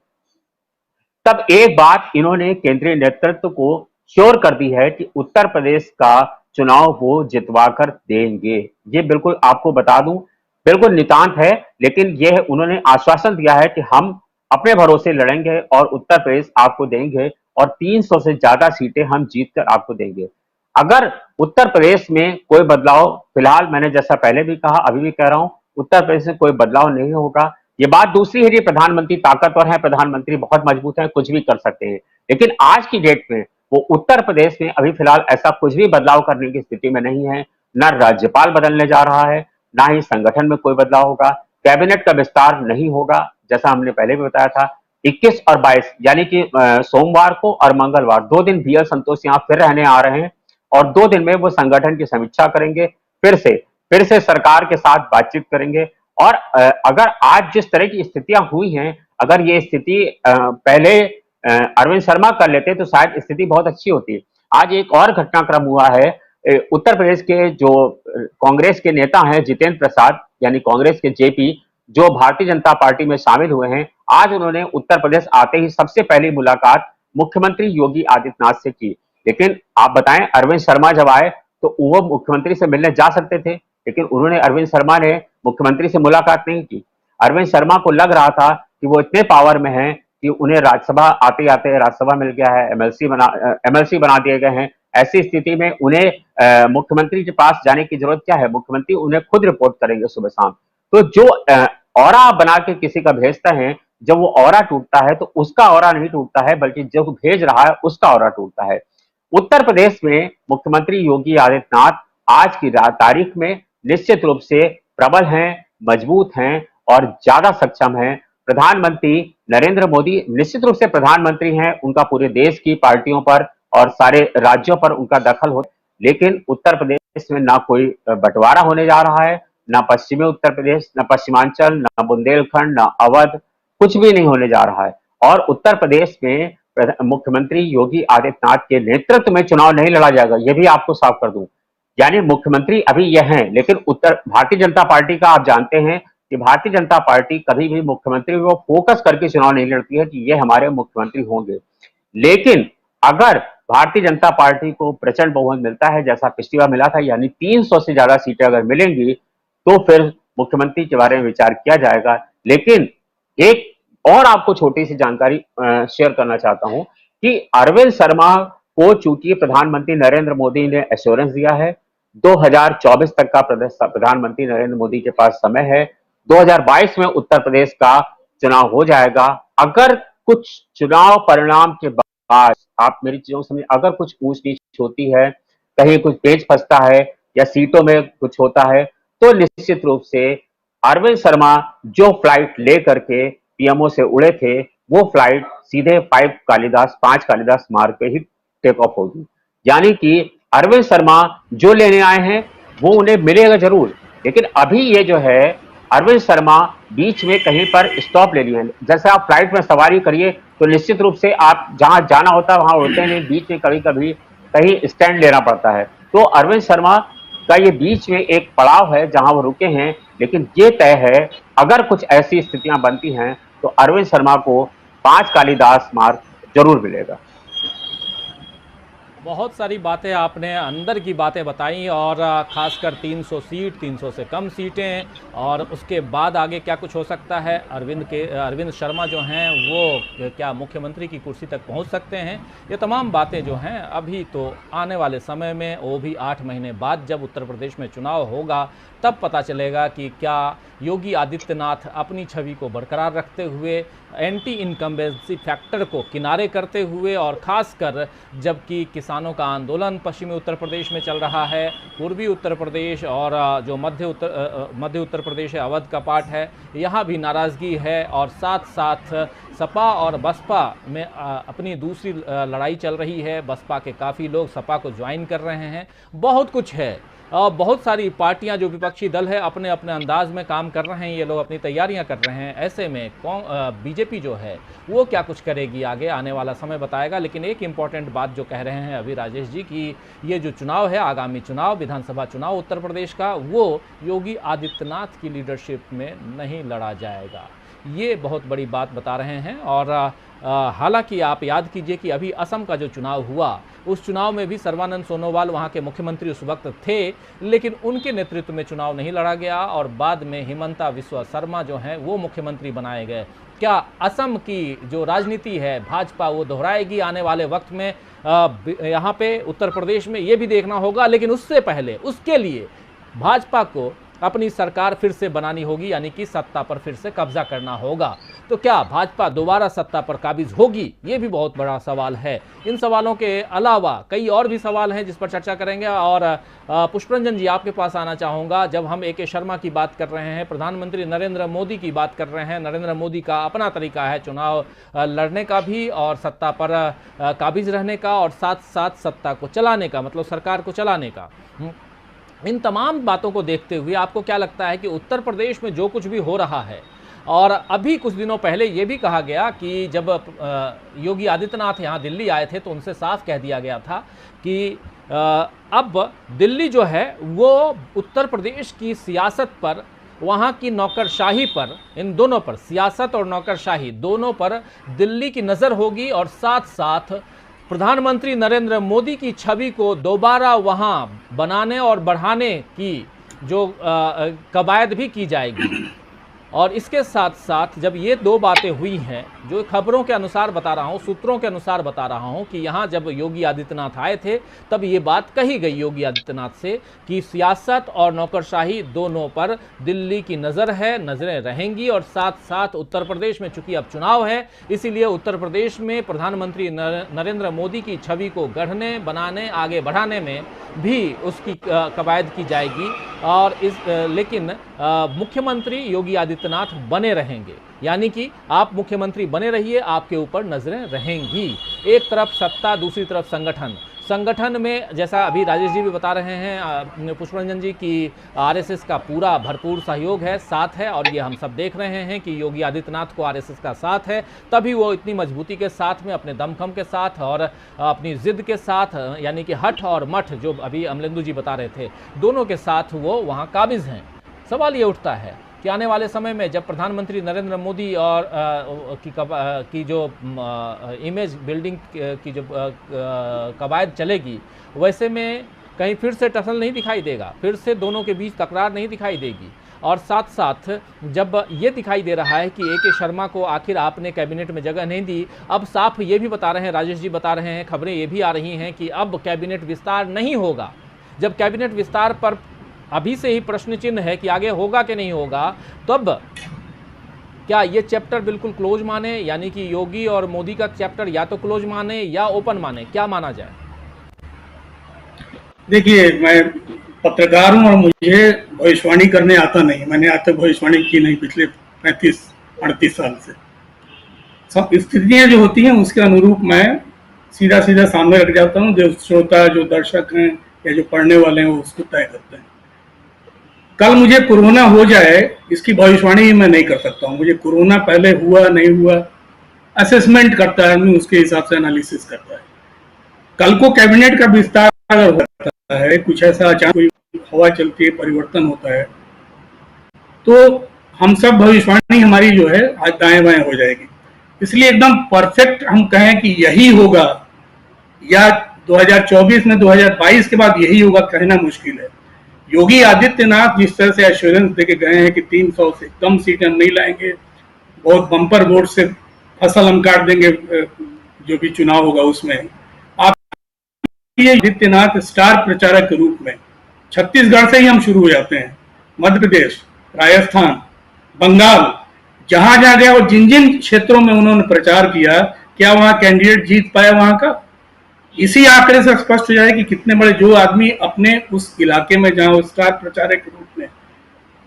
तब एक बात इन्होंने केंद्रीय नेतृत्व को श्योर कर दी है कि उत्तर प्रदेश का चुनाव वो जितवा कर देंगे। ये बिल्कुल आपको बता दूं, बिल्कुल नितांत है, लेकिन यह उन्होंने आश्वासन दिया है कि हम अपने भरोसे लड़ेंगे और उत्तर प्रदेश आपको देंगे और 300 से ज्यादा सीटें हम जीतकर आपको देंगे। अगर उत्तर प्रदेश में कोई बदलाव, फिलहाल मैंने जैसा पहले भी कहा अभी भी कह रहा हूं, उत्तर प्रदेश में कोई बदलाव नहीं होगा। ये बात दूसरी है, प्रधानमंत्री ताकतवर है, प्रधानमंत्री बहुत मजबूत है, कुछ भी कर सकते हैं, लेकिन आज की डेट में वो उत्तर प्रदेश में अभी फिलहाल ऐसा कुछ भी बदलाव करने की स्थिति में नहीं है। न राज्यपाल बदलने जा रहा है, ना ही संगठन में कोई बदलाव होगा, कैबिनेट का विस्तार नहीं होगा, जैसा हमने पहले भी बताया था। 21 और 22 यानी कि सोमवार को और मंगलवार 2 दिन बीएल संतोष यहाँ फिर रहने आ रहे हैं और 2 दिन में वो संगठन की समीक्षा करेंगे, फिर से सरकार के साथ बातचीत करेंगे। और अगर आज जिस तरह की स्थितियां हुई हैं, अगर ये स्थिति पहले अरविंद शर्मा कर लेते तो शायद स्थिति बहुत अच्छी होती। आज एक और घटनाक्रम हुआ है, उत्तर प्रदेश के जो कांग्रेस के नेता हैं जितेंद्र प्रसाद यानी कांग्रेस के जेपी, जो भारतीय जनता पार्टी में शामिल हुए हैं, आज उन्होंने उत्तर प्रदेश आते ही सबसे पहली मुलाकात मुख्यमंत्री योगी आदित्यनाथ से की। लेकिन आप बताएं, अरविंद शर्मा जब आए तो वो मुख्यमंत्री से मिलने जा सकते थे, लेकिन उन्होंने अरविंद शर्मा ने मुख्यमंत्री से मुलाकात नहीं की। अरविंद शर्मा को लग रहा था कि वो इतने पावर में हैं कि उन्हें राज्यसभा आते आते राज्यसभा मिल गया है, एमएलसी बना दिए गए हैं। ऐसी स्थिति में उन्हें मुख्यमंत्री के पास जाने की जरूरत क्या है, मुख्यमंत्री उन्हें खुद रिपोर्ट करेंगे सुबह शाम। तो जो ऑरा बना के किसी का भेजता है, जब वो ऑरा टूटता है तो उसका ऑरा नहीं टूटता है, बल्कि जो भेज रहा है उसका ऑरा टूटता है। उत्तर प्रदेश में मुख्यमंत्री योगी आदित्यनाथ आज की तारीख में निश्चित रूप से प्रबल हैं, मजबूत हैं और ज्यादा सक्षम हैं। प्रधानमंत्री नरेंद्र मोदी निश्चित रूप से प्रधानमंत्री हैं, उनका पूरे देश की पार्टियों पर और सारे राज्यों पर उनका दखल हो, लेकिन उत्तर प्रदेश में ना कोई बंटवारा होने जा रहा है, ना पश्चिमी उत्तर प्रदेश, ना पश्चिमांचल, ना बुंदेलखंड, ना अवध, कुछ भी नहीं होने जा रहा है। और उत्तर प्रदेश में मुख्यमंत्री योगी आदित्यनाथ के नेतृत्व में चुनाव नहीं लड़ा जाएगा, यह भी आपको साफ कर दूं। यानी मुख्यमंत्री अभी यह हैं, लेकिन भारतीय जनता पार्टी का आप जानते हैं कि भारतीय जनता पार्टी कभी भी मुख्यमंत्री को फोकस करके चुनाव नहीं लड़ती है कि ये हमारे मुख्यमंत्री होंगे। लेकिन अगर भारतीय जनता पार्टी को प्रचंड बहुमत मिलता है, जैसा पिछली बार मिला था, यानी 300 से ज्यादा सीटें अगर मिलेंगी, तो फिर मुख्यमंत्री के बारे में विचार किया जाएगा। लेकिन एक और आपको छोटी सी जानकारी शेयर करना चाहता हूं कि अरविंद शर्मा को चूंकि प्रधानमंत्री नरेंद्र मोदी ने एश्योरेंस दिया है, 2024 तक का प्रधानमंत्री नरेंद्र मोदी के पास समय है, 2022 में उत्तर प्रदेश का चुनाव हो जाएगा। अगर कुछ चुनाव परिणाम के बाद, आप मेरी चीजों को समझिए, अगर कुछ ऊंच नीच होती है, कहीं कुछ पेच फंसता है या सीटों में कुछ होता है, तो निश्चित रूप से अरविंद शर्मा जो फ्लाइट लेकर के पीएमओ से उड़े थे, वो फ्लाइट सीधे 5 कालिदास मार्ग पे ही टेक ऑफ होगी। यानी कि अरविंद शर्मा जो लेने आए हैं वो उन्हें मिलेगा जरूर, लेकिन अभी ये जो है अरविंद शर्मा बीच में कहीं पर स्टॉप ले लिए हैं। जैसे आप फ्लाइट में सवारी करिए तो निश्चित रूप से आप जहां जाना होता है वहां उड़ते नहीं, बीच में कभी कभी कहीं स्टैंड लेना पड़ता है। तो अरविंद शर्मा का ये बीच में एक पड़ाव है जहां वो रुके हैं, लेकिन ये तय है अगर कुछ ऐसी स्थितियां बनती हैं तो अरविंद शर्मा को 5 कालिदास मार्ग जरूर मिलेगा। बहुत सारी बातें आपने अंदर की बातें बताई और खासकर 300 सीट, 300 से कम सीटें और उसके बाद आगे क्या कुछ हो सकता है। अरविंद शर्मा जो हैं वो क्या मुख्यमंत्री की कुर्सी तक पहुंच सकते हैं, ये तमाम बातें जो हैं अभी तो आने वाले समय में, वो भी 8 महीने बाद जब उत्तर प्रदेश में चुनाव होगा तब पता चलेगा कि क्या योगी आदित्यनाथ अपनी छवि को बरकरार रखते हुए, एंटी इनकम्बेंसी फैक्टर को किनारे करते हुए, और ख़ासकर जबकि किसानों का आंदोलन पश्चिमी उत्तर प्रदेश में चल रहा है, पूर्वी उत्तर प्रदेश और जो मध्य उत्तर प्रदेश है, अवध का पार्ट है, यहाँ भी नाराज़गी है, और साथ साथ सपा और बसपा में अपनी दूसरी लड़ाई चल रही है। बसपा के काफ़ी लोग सपा को ज्वाइन कर रहे हैं, बहुत कुछ है। बहुत सारी पार्टियां जो विपक्षी दल है अपने अपने अंदाज में काम कर रहे हैं, ये लोग अपनी तैयारियां कर रहे हैं। ऐसे में बीजेपी जो है वो क्या कुछ करेगी आगे आने वाला समय बताएगा। लेकिन एक इम्पॉर्टेंट बात जो कह रहे हैं अभी राजेश जी की, ये जो चुनाव है, आगामी चुनाव, विधानसभा चुनाव उत्तर प्रदेश का, वो योगी आदित्यनाथ की लीडरशिप में नहीं लड़ा जाएगा, ये बहुत बड़ी बात बता रहे हैं। और हालांकि आप याद कीजिए कि अभी असम का जो चुनाव हुआ, उस चुनाव में भी सर्बानंद सोनोवाल वहां के मुख्यमंत्री उस वक्त थे, लेकिन उनके नेतृत्व में चुनाव नहीं लड़ा गया और बाद में हिमंता बिस्वा शर्मा जो हैं वो मुख्यमंत्री बनाए गए। क्या असम की जो राजनीति है भाजपा वो दोहराएगी आने वाले वक्त में? यहाँ पे उत्तर प्रदेश में ये भी देखना होगा, लेकिन उससे पहले उसके लिए भाजपा को अपनी सरकार फिर से बनानी होगी, यानी कि सत्ता पर फिर से कब्जा करना होगा। तो क्या भाजपा दोबारा सत्ता पर काबिज होगी? ये भी बहुत बड़ा सवाल है। इन सवालों के अलावा कई और भी सवाल हैं जिस पर चर्चा करेंगे। और पुष्परंजन जी, आपके पास आना चाहूँगा। जब हम ए.के. शर्मा की बात कर रहे हैं, प्रधानमंत्री नरेंद्र मोदी की बात कर रहे हैं, नरेंद्र मोदी का अपना तरीका है चुनाव लड़ने का भी और सत्ता पर काबिज रहने का, और साथ साथ सत्ता को चलाने का, मतलब सरकार को चलाने का। इन तमाम बातों को देखते हुए आपको क्या लगता है कि उत्तर प्रदेश में जो कुछ भी हो रहा है, और अभी कुछ दिनों पहले ये भी कहा गया कि जब योगी आदित्यनाथ यहाँ दिल्ली आए थे तो उनसे साफ कह दिया गया था कि अब दिल्ली जो है वो उत्तर प्रदेश की सियासत पर, वहाँ की नौकरशाही पर, इन दोनों पर, सियासत और नौकरशाही दोनों पर दिल्ली की नज़र होगी, और साथ साथ प्रधानमंत्री नरेंद्र मोदी की छवि को दोबारा वहाँ बनाने और बढ़ाने की जो कवायद भी की जाएगी। और इसके साथ साथ जब ये दो बातें हुई हैं, जो खबरों के अनुसार बता रहा हूँ, सूत्रों के अनुसार बता रहा हूँ कि यहाँ जब योगी आदित्यनाथ आए थे तब ये बात कही गई योगी आदित्यनाथ से कि सियासत और नौकरशाही दोनों पर दिल्ली की नज़र है, नज़रें रहेंगी। और साथ साथ उत्तर प्रदेश में चूंकि अब चुनाव है, इसीलिए उत्तर प्रदेश में प्रधानमंत्री नरेंद्र मोदी की छवि को गढ़ने, बनाने, आगे बढ़ाने में भी उसकी कवायद की जाएगी। और लेकिन मुख्यमंत्री योगी आदित्यनाथ बने रहेंगे, यानी कि आप मुख्यमंत्री बने रहिए, आपके ऊपर नजरें रहेंगी। एक तरफ सत्ता, दूसरी तरफ संगठन में जैसा अभी राजेश जी भी बता रहे हैं, पुष्परंजन जी, की आरएसएस का पूरा भरपूर सहयोग है, साथ है। और ये हम सब देख रहे हैं कि योगी आदित्यनाथ को आरएसएस का साथ है, तभी वो इतनी मजबूती के साथ में, अपने दमखम के साथ और अपनी जिद के साथ, यानी कि हठ और मठ जो अभी अमलेंदु जी बता रहे थे, दोनों के साथ वो वहाँ काबिज हैं। सवाल ये उठता है कि आने वाले समय में जब प्रधानमंत्री नरेंद्र मोदी और की जो इमेज बिल्डिंग की जो कवायद चलेगी, वैसे में कहीं फिर से टसल नहीं दिखाई देगा, फिर से दोनों के बीच तकरार नहीं दिखाई देगी। और साथ साथ जब ये दिखाई दे रहा है कि ए.के. शर्मा को आखिर आपने कैबिनेट में जगह नहीं दी, अब साफ ये भी बता रहे हैं, राजेश जी बता रहे हैं, खबरें ये भी आ रही हैं कि अब कैबिनेट विस्तार नहीं होगा। जब कैबिनेट विस्तार पर अभी से ही प्रश्न चिन्ह है कि आगे होगा कि नहीं होगा, तब क्या ये चैप्टर बिल्कुल क्लोज माने, यानी कि योगी और मोदी का चैप्टर या तो क्लोज माने या ओपन माने, क्या माना जाए? देखिए, मैं पत्रकार हूं और मुझे भविष्यवाणी करने आता नहीं, मैंने आज तक भविष्यवाणी की नहीं पिछले 35-38 साल से। सब स्थितियां जो होती हैं उसके अनुरूप मैं सीधा सामने रख जाता हूं, जो श्रोता, जो दर्शक हैं या जो पढ़ने वाले हैं वो उसको तय करते हैं। कल मुझे कोरोना हो जाए इसकी भविष्यवाणी मैं नहीं कर सकता हूँ। मुझे कोरोना पहले हुआ नहीं हुआ, असेसमेंट करता है आदमी, उसके हिसाब से एनालिसिस करता है। कल को कैबिनेट का विस्तार अगर होता है, कुछ ऐसा अचानक कोई हवा चलती है, परिवर्तन होता है, तो हम सब भविष्यवाणी हमारी जो है आज दाएं बाएं हो जाएगी। इसलिए एकदम परफेक्ट हम कहें कि यही होगा या 2024 में 2022 के बाद यही होगा कहना मुश्किल है। योगी आदित्यनाथ जिस तरह से एश्योरेंस देके गए हैं कि 300 से कम सीटें नहीं लाएंगे, बहुत बम्पर वोट से फसल हम काट देंगे जो भी चुनाव होगा उसमें, आप ये आदित्यनाथ स्टार प्रचारक के रूप में छत्तीसगढ़ से ही हम शुरू हो जाते हैं, मध्य प्रदेश, राजस्थान, बंगाल, जहां जहां गया और जिन जिन क्षेत्रों में उन्होंने प्रचार किया, क्या वहां कैंडिडेट जीत पाया वहां का? इसी आंकड़े से स्पष्ट हो जाए कि कितने बड़े जो आदमी अपने उस इलाके में जहां स्टार प्रचारक के रूप में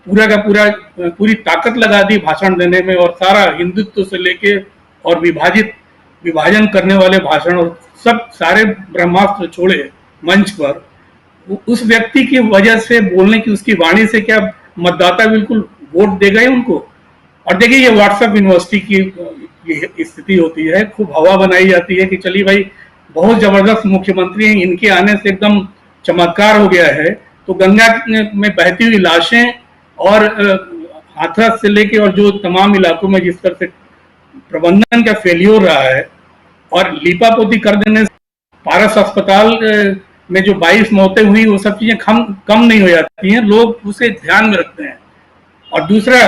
पूरा का पूरा पूरी ताकत लगा दी भाषण देने में, और सारा हिंदुत्व से लेके और विभाजन करने वाले भाषण और सब सारे ब्रह्मास्त्र छोड़े मंच पर, उस व्यक्ति की वजह से बोलने की उसकी वाणी से क्या मतदाता बिल्कुल वोट देगा ही उनको? और देखिए ये व्हाट्सएप यूनिवर्सिटी की स्थिति होती है, खूब हवा बनाई जाती है कि चलिए भाई बहुत जबरदस्त मुख्यमंत्री हैं, इनके आने से एकदम चमत्कार हो गया है। तो गंगा में बहती हुई लाशें और हाथरस से लेके और जो तमाम इलाकों में जिस तरह से प्रबंधन का फेलियर रहा है और लीपापोती कर देने से पारस अस्पताल में जो 22 मौतें हुई वो सब चीजें कम नहीं हो जाती हैं, लोग उसे ध्यान में रखते हैं। और दूसरा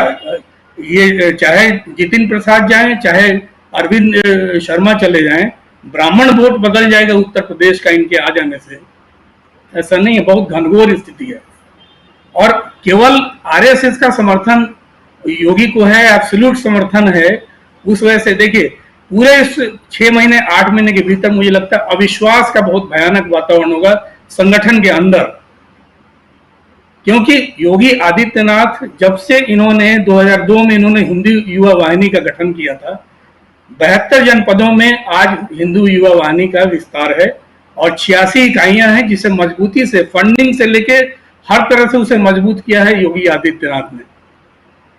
ये चाहे जितिन प्रसाद जाएं चाहे अरविंद शर्मा चले जाएं, ब्राह्मण वोट बदल जाएगा उत्तर प्रदेश का इनके आ जाने से, ऐसा नहीं है, बहुत घनघोर स्थिति है। और केवल आरएसएस का समर्थन योगी को है, एब्सोल्यूट समर्थन है, उस वजह से देखिए पूरे 6 महीने 8 महीने के भीतर मुझे लगता है अविश्वास का बहुत भयानक वातावरण होगा संगठन के अंदर, क्योंकि योगी आदित्यनाथ जब से इन्होंने 2002 में इन्होंने हिंदू युवा वाहिनी का गठन किया था, 72 जनपदों में आज हिंदू युवा वाहिनी का विस्तार है और 86 इकाइयां हैं, जिसे मजबूती से फंडिंग से लेके हर तरह से उसे मजबूत किया है योगी आदित्यनाथ ने।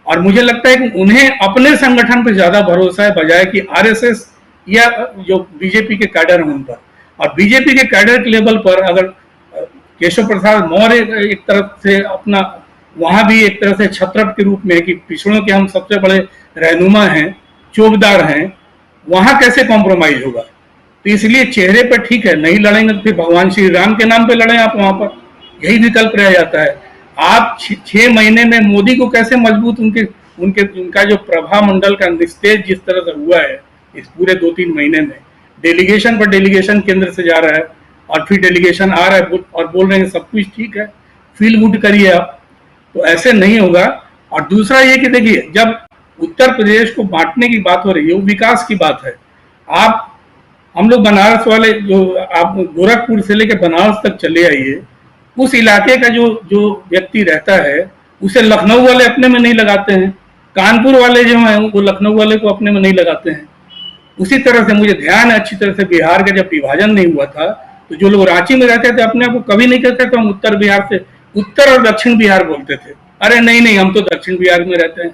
और मुझे लगता है कि उन्हें अपने संगठन पर ज्यादा भरोसा है बजाय कि आरएसएस या जो बीजेपी के कैडर हैं उन पर। और बीजेपी के कैडर के लेवल पर अगर केशव प्रसाद मौर्य एक तरफ से अपना वहां भी एक तरह से छत्रप के रूप में कि पिछड़ों के हम सबसे बड़े रहनुमा हैं, चौबदार हैं, वहां कैसे कॉम्प्रोमाइज होगा? तो इसलिए चेहरे पर ठीक है, नहीं लड़ेंगे तो फिर भगवान श्री राम के नाम पे लड़ें आप वहां पर, यही विकल्प रह जाता है। आप 6 महीने में मोदी को कैसे मजबूत उनका जो प्रभा मंडल का निस्तेज जिस तरह से हुआ है इस पूरे 2-3 महीने में, डेलीगेशन पर डेलीगेशन केंद्र से जा रहा है और फिर डेलीगेशन आ रहा है और बोल रहे हैं सब कुछ ठीक है, फील गुड करिए आप, तो ऐसे नहीं होगा। और दूसरा ये कि देखिए जब उत्तर प्रदेश को बांटने की बात हो रही है वो विकास की बात है। आप हम लोग बनारस वाले जो आप गोरखपुर से लेकर बनारस तक चले आइए, उस इलाके का जो व्यक्ति रहता है उसे लखनऊ वाले अपने में नहीं लगाते हैं, कानपुर वाले जो हैं वो लखनऊ वाले को अपने में नहीं लगाते हैं। उसी तरह से मुझे ध्यान है अच्छी तरह से बिहार का जब विभाजन नहीं हुआ था तो जो लोग रांची में रहते थे अपने आप को कभी नहीं कहते थे हम उत्तर बिहार से, उत्तर और दक्षिण बिहार बोलते थे, अरे नहीं हम तो दक्षिण बिहार में रहते हैं।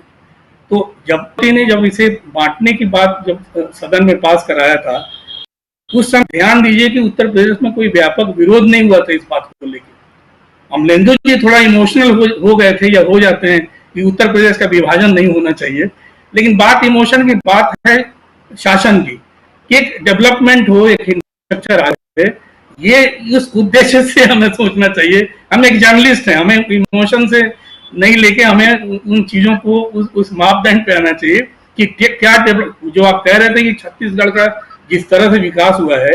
तो जब इसे बांटने की बात जब सदन में पास कराया था उस समय ध्यान दीजिए कि उत्तर प्रदेश में कोई व्यापक विरोध नहीं हुआ था इस बात को लेकर। अमलेंदु जी थोड़ा इमोशनल हो गए थे या हो जाते हैं कि उत्तर प्रदेश का विभाजन नहीं होना चाहिए, लेकिन बात इमोशन की बात है शासन की, कि एक डेवलपमेंट हो, एक इंफ्रास्ट्रक्चर आ जाए, ये उस उद्देश्य से हमें सोचना चाहिए। हम एक जर्नलिस्ट हैं, हमें इमोशन से नहीं लेके हमें उन चीजों को उस मापदंड पे आना चाहिए कि क्या जो आप कह रहे थे कि छत्तीसगढ़ का जिस तरह से विकास हुआ है,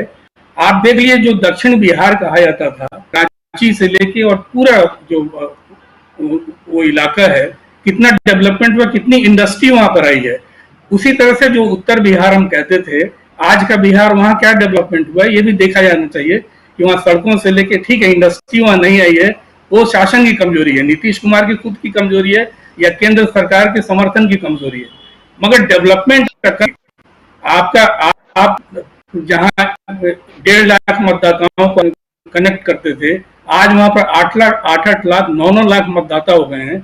आप देख लिए जो दक्षिण बिहार कहा जाता था, रांची से लेके और पूरा जो वो इलाका है, कितना डेवलपमेंट हुआ, कितनी इंडस्ट्री वहां पर आई है। उसी तरह से जो उत्तर बिहार हम कहते थे, आज का बिहार, वहां क्या डेवलपमेंट हुआ है ये भी देखा जाना चाहिए कि वहां सड़कों से लेके, ठीक है इंडस्ट्री वहां नहीं आई है, वो शासन की कमजोरी है, नीतीश कुमार की खुद की कमजोरी है या केंद्र सरकार के समर्थन की कमजोरी है, मगर डेवलपमेंट आप जहां 1.5 लाख मतदाताओं को कनेक्ट करते थे, आज वहां पर 8 लाख 9 लाख मतदाता हो गए हैं।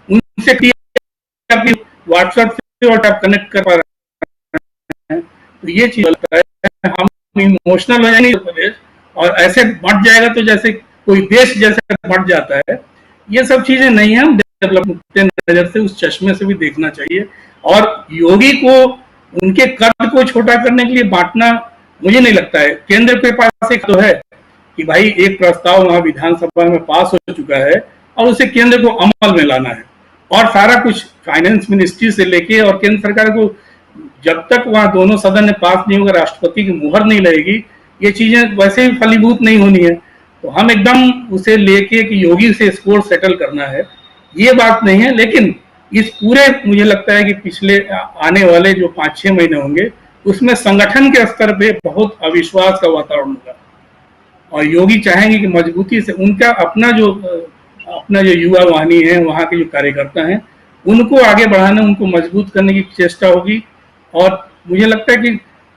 उनसे व्हाट्सएप से और आप कनेक्ट कर पा रहे हैं, तो ये चीज लगता है हम इमोशनल हो जाएंगे प्रदेश और ऐसे बढ़ जाएगा तो जैसे कोई देश जैसे बढ़ जाता है। ये सब चीजें नहीं है, हम डेवलपमेंट नजर से उस चश्मे से भी देखना चाहिए। और योगी को उनके कद को छोटा करने के लिए बांटना मुझे नहीं लगता है। केंद्र के पास एक तो है कि भाई एक प्रस्ताव वहां विधानसभा में पास हो चुका है और उसे केंद्र को अमल में लाना है, और सारा कुछ फाइनेंस मिनिस्ट्री से लेके और केंद्र सरकार को, जब तक वहां दोनों सदन ने पास नहीं होगा, राष्ट्रपति की मुहर नहीं लगेगी, ये चीजें वैसे भी फलीभूत नहीं होनी है। तो हम एकदम उसे लेके कि योगी से स्कोर सेटल करना है, ये बात नहीं है। लेकिन इस पूरे, मुझे लगता है कि पिछले आने वाले जो 5-6 महीने होंगे उसमें संगठन के स्तर पे बहुत अविश्वास का वातावरण होगा, और योगी चाहेंगे कि मजबूती से उनका अपना जो युवा वाहिनी है, वहां के जो कार्यकर्ता हैं, उनको आगे बढ़ाने, उनको मजबूत करने की चेष्टा होगी। और मुझे लगता है कि